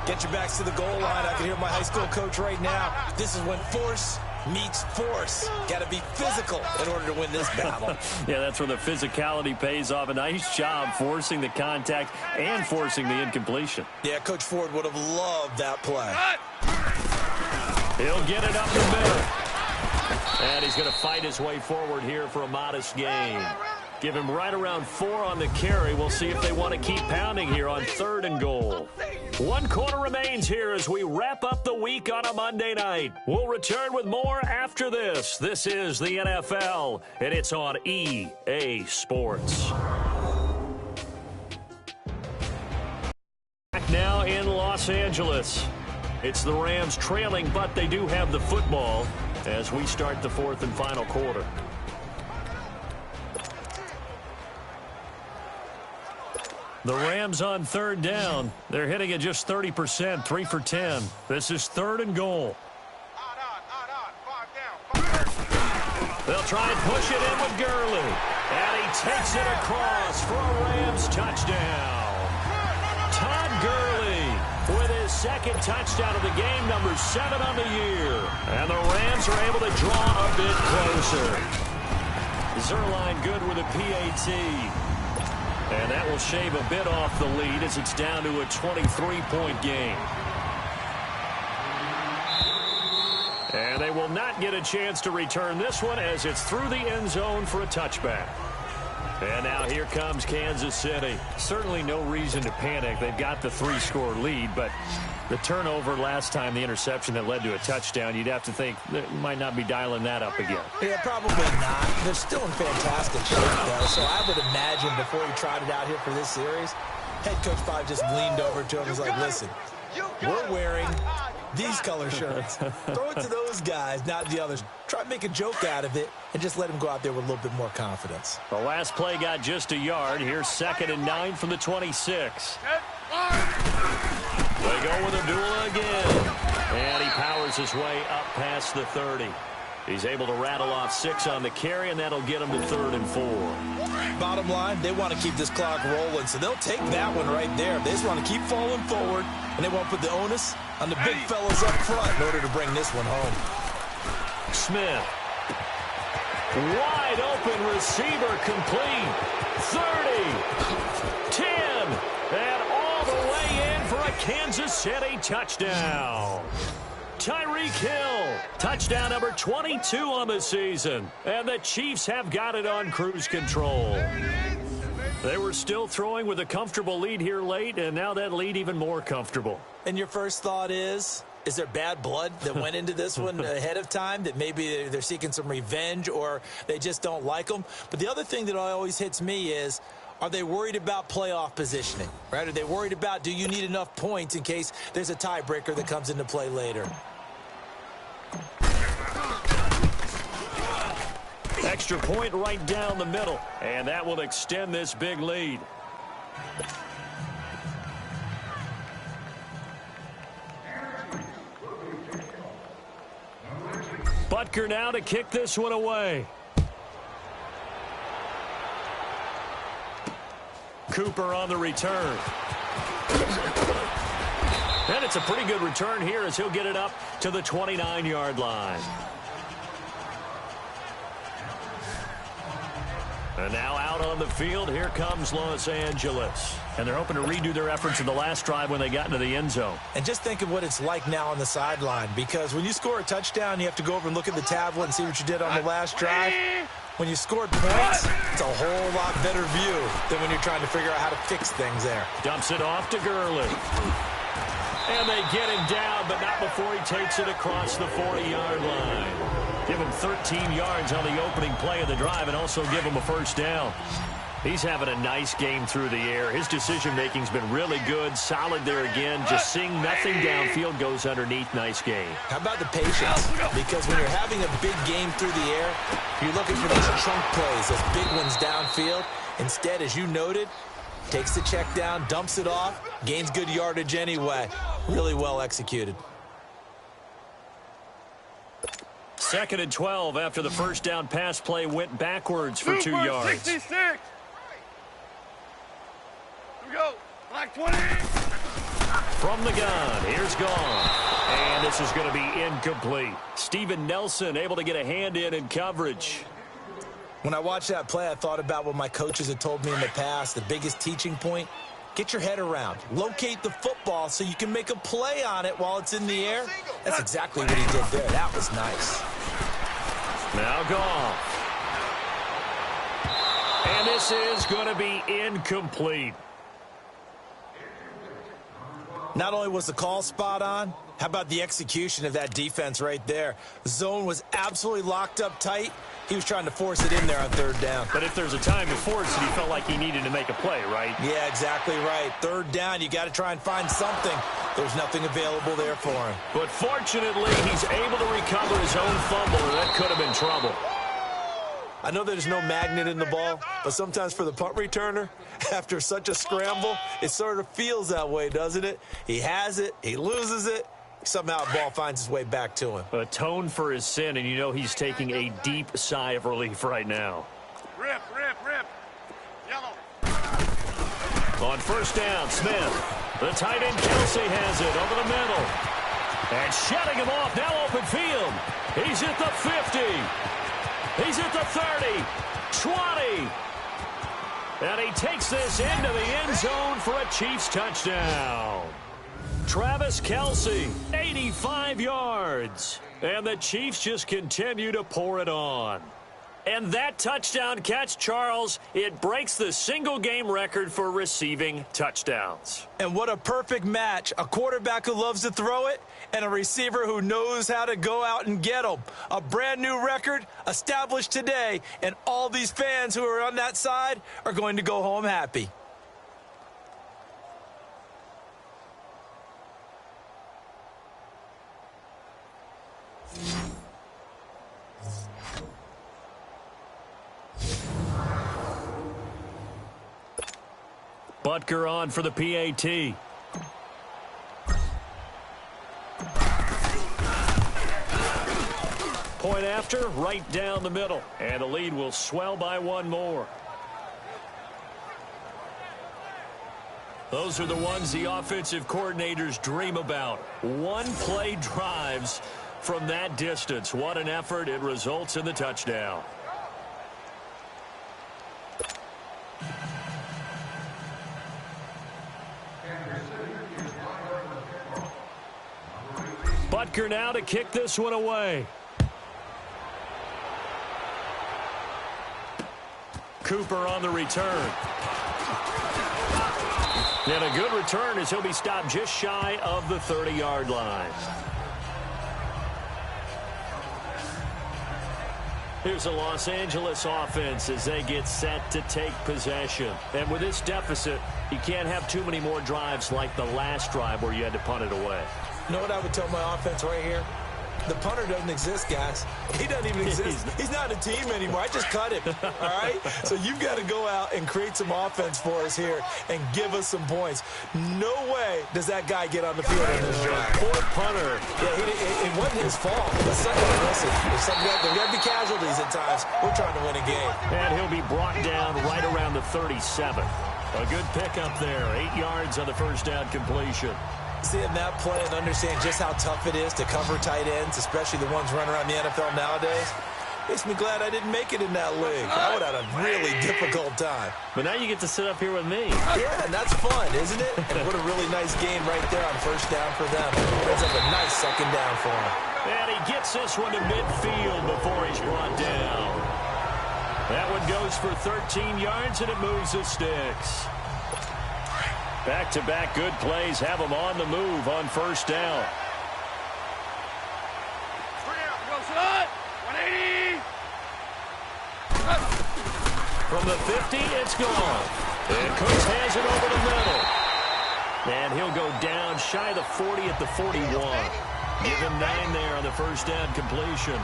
Get your backs to the goal line. I can hear my high school coach right now. This is when force meets force. Got to be physical in order to win this battle. Yeah, that's where the physicality pays off. A nice job forcing the contact and forcing the incompletion. Yeah, Coach Ford would have loved that play. He'll get it up the middle. And he's going to fight his way forward here for a modest gain. Give him right around 4 on the carry. We'll see if they want to keep pounding here on 3rd and goal. 1 quarter remains here as we wrap up the week on a Monday night. We'll return with more after this. This is the NFL, and it's on EA Sports. Back now in Los Angeles. It's the Rams trailing, but they do have the football as we start the 4th and final quarter. The Rams on 3rd down. They're hitting at just 30%, 3 for 10. This is 3rd and goal. They'll try and push it in with Gurley. And he takes it across for a Rams touchdown. Todd Gurley with his 2nd touchdown of the game, number 7 on the year. And the Rams are able to draw a bit closer. Zuerlein good with a PAT. And that will shave a bit off the lead as it's down to a 23-point game. And they will not get a chance to return this one as it's through the end zone for a touchback. And now here comes Kansas City. Certainly no reason to panic. They've got the 3-score lead, but the turnover last time, the interception that led to a touchdown, you'd have to think that might not be dialing that up again. Yeah, probably not. They're still in fantastic shape, though. So I would imagine before he tried it out here for this series, head coach probably just leaned over to him and was like, listen, we're wearing these color shirts. Throw it to those guys, not the others. Try to make a joke out of it and just let him go out there with a little bit more confidence. The last play got just a yard. Here's 2nd and 9 from the 26. They go with Abdullah again. And he powers his way up past the 30. He's able to rattle off 6 on the carry, and that'll get him to 3rd and 4. Bottom line, they want to keep this clock rolling, so they'll take that one right there. They just want to keep falling forward, and they won't put the onus on the big fellas up front in order to bring this one home. Smith. Wide open receiver complete. 30. 10. And all the way in for a Kansas City touchdown. Tyreek Hill, touchdown number 22 on the season. And the Chiefs have got it on cruise control. They were still throwing with a comfortable lead here late, and now that lead even more comfortable. And your first thought is there bad blood that went into this one ahead of time, that maybe they're seeking some revenge or they just don't like them? But the other thing that always hits me is, are they worried about playoff positioning, right? Are they worried about, do you need enough points in case there's a tiebreaker that comes into play later? Extra point right down the middle, and that will extend this big lead. Butker now to kick this one away. Cooper on the return. And it's a pretty good return here as he'll get it up to the 29-yard line. And now out on the field, here comes Los Angeles. And they're hoping to redo their efforts in the last drive when they got into the end zone. And just think of what it's like now on the sideline, because when you score a touchdown, you have to go over and look at the tablet and see what you did on the last drive. When you scored points, it's a whole lot better view than when you're trying to figure out how to fix things there. Dumps it off to Gurley. And they get him down, but not before he takes it across the 40-yard line. Give him 13 yards on the opening play of the drive and also give him a first down. He's having a nice game through the air. His decision-making's been really good, solid there again. Just seeing nothing downfield goes underneath. Nice game. How about the patience? Because when you're having a big game through the air, you're looking for those chunk plays, those big ones downfield. Instead, as you noted, takes the check down, dumps it off, gains good yardage anyway. Really well executed. 2nd and 12 after the first down pass play went backwards for 2 yards. 66. Here we go. Black 20. From the gun, here's Gone. And this is going to be incomplete. Steven Nelson able to get a hand in coverage. When I watched that play, I thought about what my coaches had told me in the past. The biggest teaching point, get your head around. Locate the football so you can make a play on it while it's in the air. That's exactly what he did there. That was nice. Now Goff. And this is going to be incomplete. Not only was the call spot on, how about the execution of that defense right there? The zone was absolutely locked up tight. He was trying to force it in there on 3rd down. But if there's a time to force it, he felt like he needed to make a play, right? Yeah, exactly right. 3rd down, you got to try and find something. There's nothing available there for him. But fortunately, he's able to recover his own fumble, and that could have been trouble. I know there's no magnet in the ball, but sometimes for the punt returner, after such a scramble, it sort of feels that way, doesn't it? He has it, he loses it, somehow the ball finds its way back to him. Atone for his sin, and you know he's taking a deep sigh of relief right now. Rip. Yellow. On 1st down, Smith. The tight end Kelsey has it over the middle. And shutting him off, now open field. He's at the 50. He's at the 30. 20. And he takes this into the end zone for a Chiefs touchdown. Travis Kelce, 85 yards. And the Chiefs just continue to pour it on. And that touchdown catch, Charles, it breaks the single-game record for receiving touchdowns. And what a perfect match. A quarterback who loves to throw it and a receiver who knows how to go out and get them. A brand-new record established today, and all these fans who are on that side are going to go home happy. Butker on for the PAT. Point after, right down the middle. And the lead will swell by one more. Those are the ones the offensive coordinators dream about. One-play drives from that distance. What an effort. It results in the touchdown. Butker now to kick this one away. Cooper on the return. And a good return as he'll be stopped just shy of the 30-yard line. Here's the Los Angeles offense as they get set to take possession. And with this deficit, you can't have too many more drives like the last drive where you had to punt it away. You know what I would tell my offense right here? The punter doesn't exist, guys. He doesn't even exist. He's not a team anymore. I just cut him, all right? So you've got to go out and create some offense for us here and give us some points. No way does that guy get on the field in this drive. Poor punter. Yeah, it wasn't his fault. Listen, there's got to be casualties at times. We're trying to win a game. And he'll be brought down right around the 37. A good pickup there. 8 yards on the first down completion. Seeing that play and understand just how tough it is to cover tight ends, especially the ones running around the NFL nowadays, makes me glad I didn't make it in that league. I would have had a really difficult time. But now you get to sit up here with me. Yeah, and that's fun, isn't it? And what a really nice game right there on first down for them. Brings up a nice second down for him. And he gets this one to midfield before he's brought down. That one goes for 13 yards, and it moves the sticks. Back-to-back good plays have them on the move on first down. 180. From the 50, it's gone. And Cooks has it over the middle. And he'll go down shy of the 40 at the 41. Give him 9 there on the first down completion.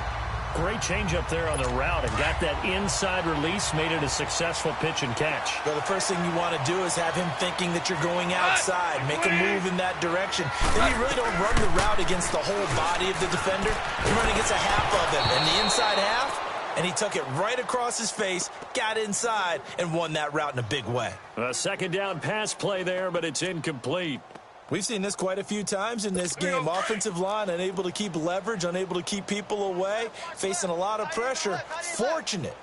Great change up there on the route and got that inside release, made it a successful pitch and catch. Well, the first thing you want to do is have him thinking that you're going outside, make a move in that direction. Then you really don't run the route against the whole body of the defender. You run against a half of him, and the inside half, and he took it right across his face, got inside, and won that route in a big way. A second down pass play there, but it's incomplete. We've seen this quite a few times in this game. Offensive line unable to keep leverage, unable to keep people away, facing a lot of pressure. Fortunate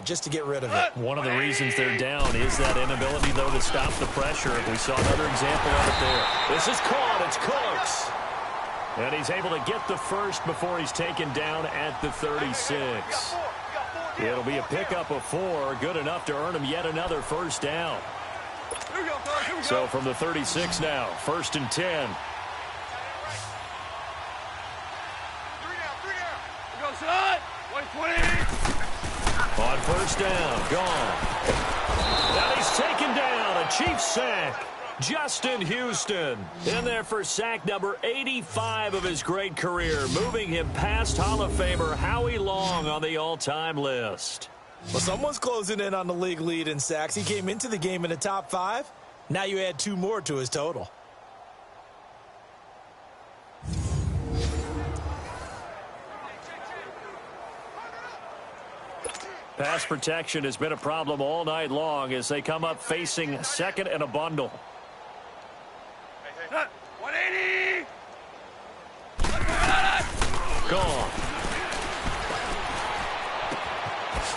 just to get rid of it. One of the reasons they're down is that inability, though, to stop the pressure. We saw another example of it there. This is caught. It's Cooks. And he's able to get the first before he's taken down at the 36. It'll be a pickup of 4, good enough to earn him yet another first down. So from the 36 now, 1st and 10. 3 down. Go, son. 120. On first down, gone. Now he's taken down, a Chiefs sack. Justin Houston in there for sack number 85 of his great career, moving him past Hall of Famer Howie Long on the all-time list. Well, someone's closing in on the league lead in sacks. He came into the game in the top 5. Now you add 2 more to his total. Pass protection has been a problem all night long as they come up facing second and a bundle. 180. Gone.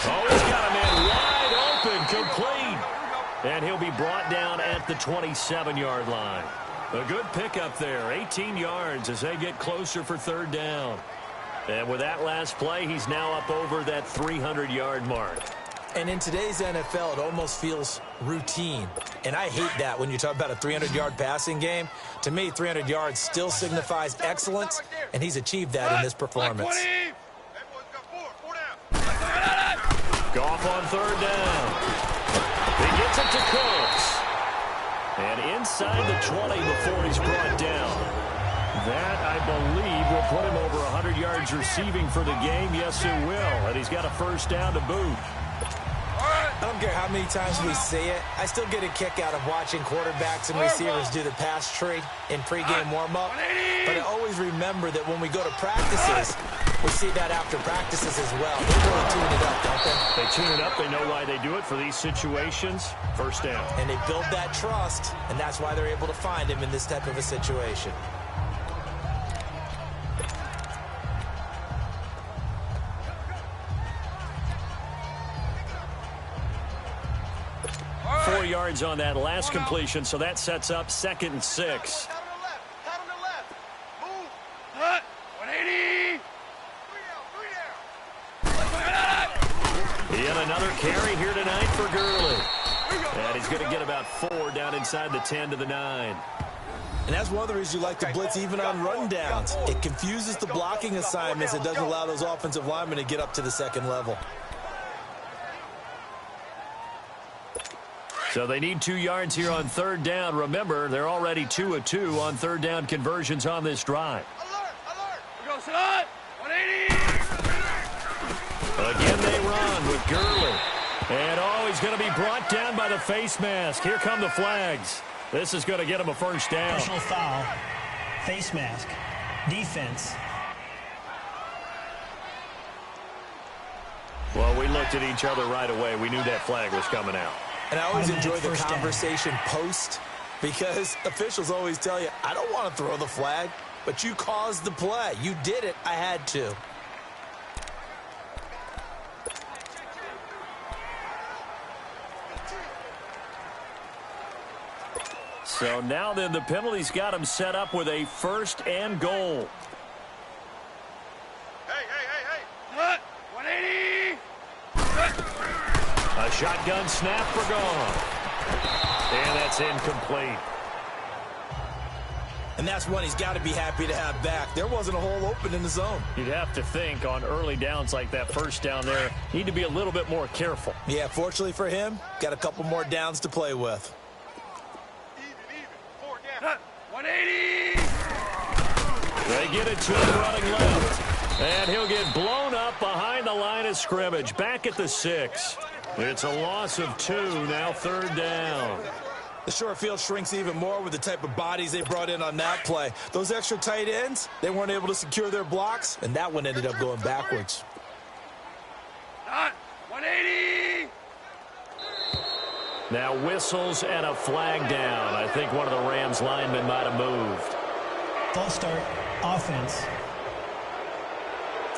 Oh, he's got a man wide open, complete. And he'll be brought down at the 27-yard line. A good pickup there, 18 yards as they get closer for third down. And with that last play, he's now up over that 300-yard mark. And in today's NFL, it almost feels routine. And I hate that when you talk about a 300-yard passing game. To me, 300 yards still signifies excellence, and he's achieved that in this performance. Goff on third down. He gets it to Cooks. And inside the 20 before he's brought down. That, I believe, will put him over 100 yards receiving for the game. Yes, it will. And he's got a first down to boot. All right. I don't care how many times we see it. I still get a kick out of watching quarterbacks and receivers do the pass tree in pregame warm-up. But I always remember that when we go to practices, we see that after practices as well. They really tune it up, don't they? They tune it up. They know why they do it for these situations. First down. And they build that trust, and that's why they're able to find him in this type of a situation. Four yards on that last completion, so that sets up 2nd and 6. Pat on the left. Move. Hut. 180. Yet another carry here tonight for Gurley. And he's going to get about 4 down inside the 10 to the 9. And that's one of the reasons you like to blitz even on rundowns. It confuses the blocking assignments. It doesn't allow those offensive linemen to get up to the second level. So they need 2 yards here on 3rd down. Remember, they're already 2 of 2 on 3rd down conversions on this drive. Alert, alert. We go, son. 180. Again, they run with Gurley. And, he's going to be brought down by the face mask. Here come the flags. This is going to get him a first down. Personal foul. Face mask. Defense. Well, we looked at each other right away. We knew that flag was coming out. And I always enjoy the conversation post, because officials always tell you, I don't want to throw the flag, but you caused the play. You did it. I had to. So now then the penalty's got him set up with a 1st and goal. Hey. Hut. 180. A shotgun snap for gone. And that's incomplete. And that's one he's got to be happy to have back. There wasn't a hole open in the zone. You'd have to think on early downs like that first down there, need to be a little bit more careful. Yeah, fortunately for him, got a couple more downs to play with. Even. 4 down. Hut. 180. They get it to him running left. And he'll get blown up behind the line of scrimmage. Back at the 6. It's a loss of 2, now 3rd down. The short field shrinks even more with the type of bodies they brought in on that play. Those extra tight ends, they weren't able to secure their blocks, and that one ended up going backwards. Hut. 180. Now whistles and a flag down. I think one of the Rams linemen might have moved. False start. Offense.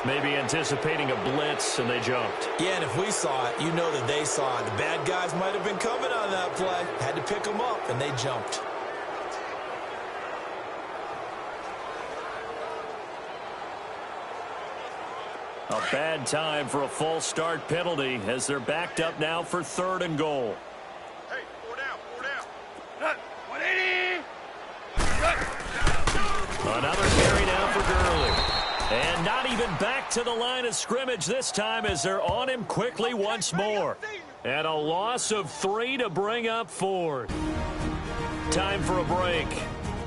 Maybe anticipating a blitz, and they jumped. Yeah, and if we saw it, you know that they saw it. The bad guys might have been coming on that play. Had to pick them up, and they jumped. A bad time for a false start penalty as they're backed up now for 3rd and goal. Hey, 4 down. Hut. 180. Another carry now for Gurley. And not even back to the line of scrimmage this time as they're on him quickly once more. And a loss of 3 to bring up 4th. Time for a break.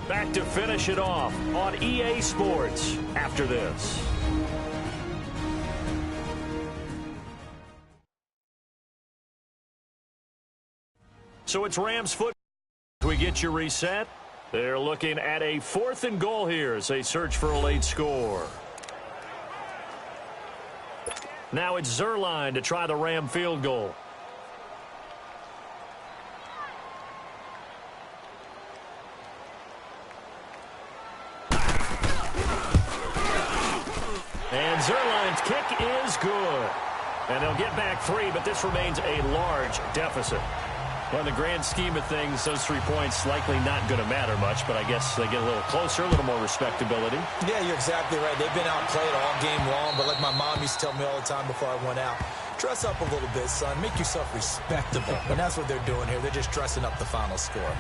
Back to finish it off on EA Sports after this. So it's Rams football. We get you reset. They're looking at a 4th and goal here as they search for a late score. Now it's Zuerlein to try the Ram field goal. And Zuerlein's kick is good. And they'll get back 3, but this remains a large deficit. Well, in the grand scheme of things, those 3 points likely not going to matter much, but I guess they get a little closer, a little more respectability. Yeah, you're exactly right. They've been outplayed all game long, but like my mom used to tell me all the time before I went out, dress up a little bit, son. Make yourself respectable. And that's what they're doing here. They're just dressing up the final score.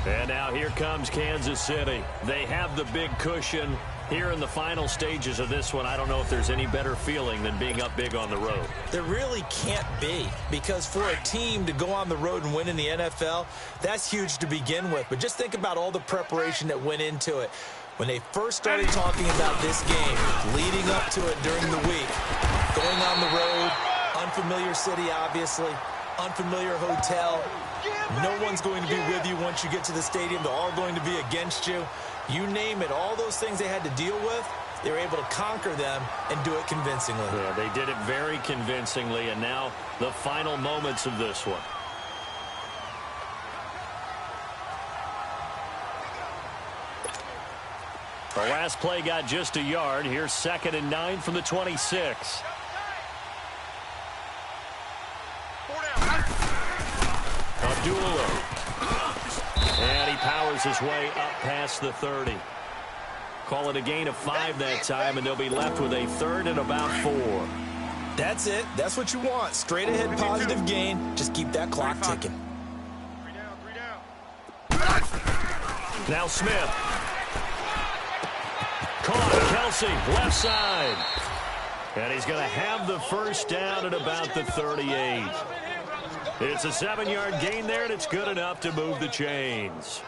And now here comes Kansas City. They have the big cushion. Here in the final stages of this one, I don't know if there's any better feeling than being up big on the road. There really can't be, because for a team to go on the road and win in the NFL, that's huge to begin with. But just think about all the preparation that went into it. When they first started talking about this game, leading up to it during the week, going on the road, unfamiliar city, obviously, unfamiliar hotel. No one's going to be with you once you get to the stadium. They're all going to be against you. You name it, all those things they had to deal with, they were able to conquer them and do it convincingly. Yeah, they did it very convincingly, and now the final moments of this one. The last play got just a yard. Here's 2nd and 9 from the 26. Abdullah. And he powers his way up past the 30. Call it a gain of 5 that time, and they'll be left with a 3rd and about 4. That's it. That's what you want. Straight ahead positive gain. Just keep that clock ticking. 3 down. Now Smith. Caught. Kelsey, left side. And he's going to have the first down at about the 38. It's a 7-yard gain there, and it's good enough to move the chains.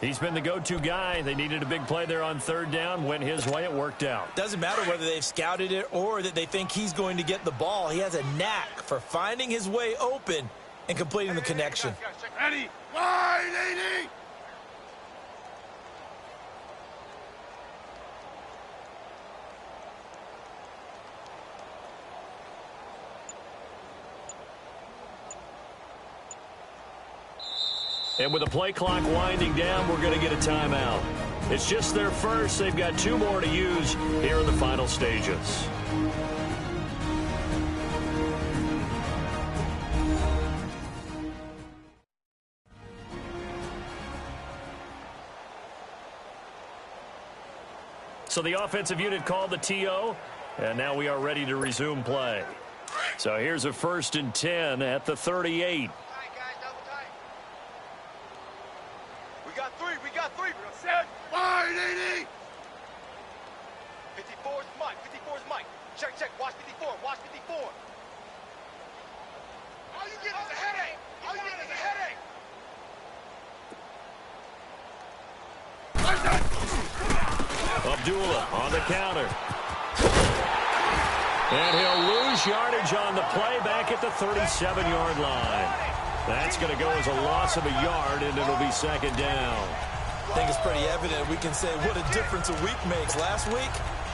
He's been the go-to guy. They needed a big play there on 3rd down. Went his way. It worked out. Doesn't matter whether they've scouted it or that they think he's going to get the ball. He has a knack for finding his way open and completing the connection. Ready? Wide 80. And with the play clock winding down, we're going to get a timeout. It's just their first. They've got 2 more to use here in the final stages. So the offensive unit called the TO, and now we are ready to resume play. So here's a 1st and 10 at the 38. We got three. Set. Wide 80. 54's Mike. 54's Mike. Check. Watch 54. Watch 54. All you get is a headache. Abdullah on the counter. And he'll lose yardage on the play back at the 37-yard line. That's going to go as a loss of a yard, and it'll be 2nd down. I think it's pretty evident. We can say what a difference a week makes. Last week,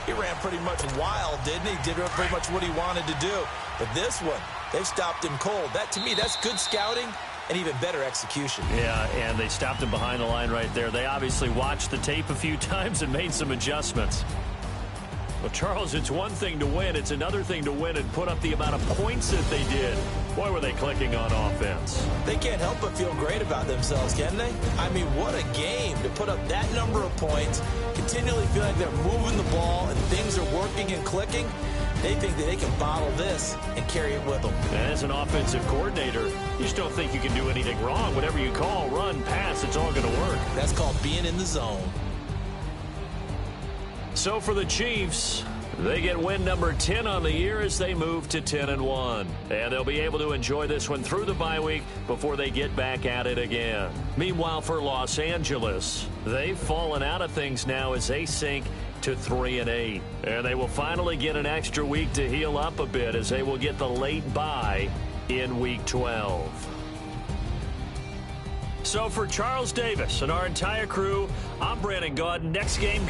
he ran pretty much wild, didn't he? Did pretty much what he wanted to do. But this one, they've stopped him cold. That, to me, that's good scouting and even better execution. Yeah, and they stopped him behind the line right there. They obviously watched the tape a few times and made some adjustments. Well, Charles, it's one thing to win. It's another thing to win and put up the amount of points that they did. Boy, were they clicking on offense. They can't help but feel great about themselves, can they? I mean, what a game to put up that number of points, continually feel like they're moving the ball and things are working and clicking. They think that they can bottle this and carry it with them. And as an offensive coordinator, you just don't think you can do anything wrong. Whatever you call, run, pass, it's all going to work. That's called being in the zone. So for the Chiefs, they get win number 10 on the year as they move to 10-1. And they'll be able to enjoy this one through the bye week before they get back at it again. Meanwhile, for Los Angeles, they've fallen out of things now as they sink to 3-8. And they will finally get an extra week to heal up a bit as they will get the late bye in Week 12. So for Charles Davis and our entire crew, I'm Brandon Gaudin. Next game.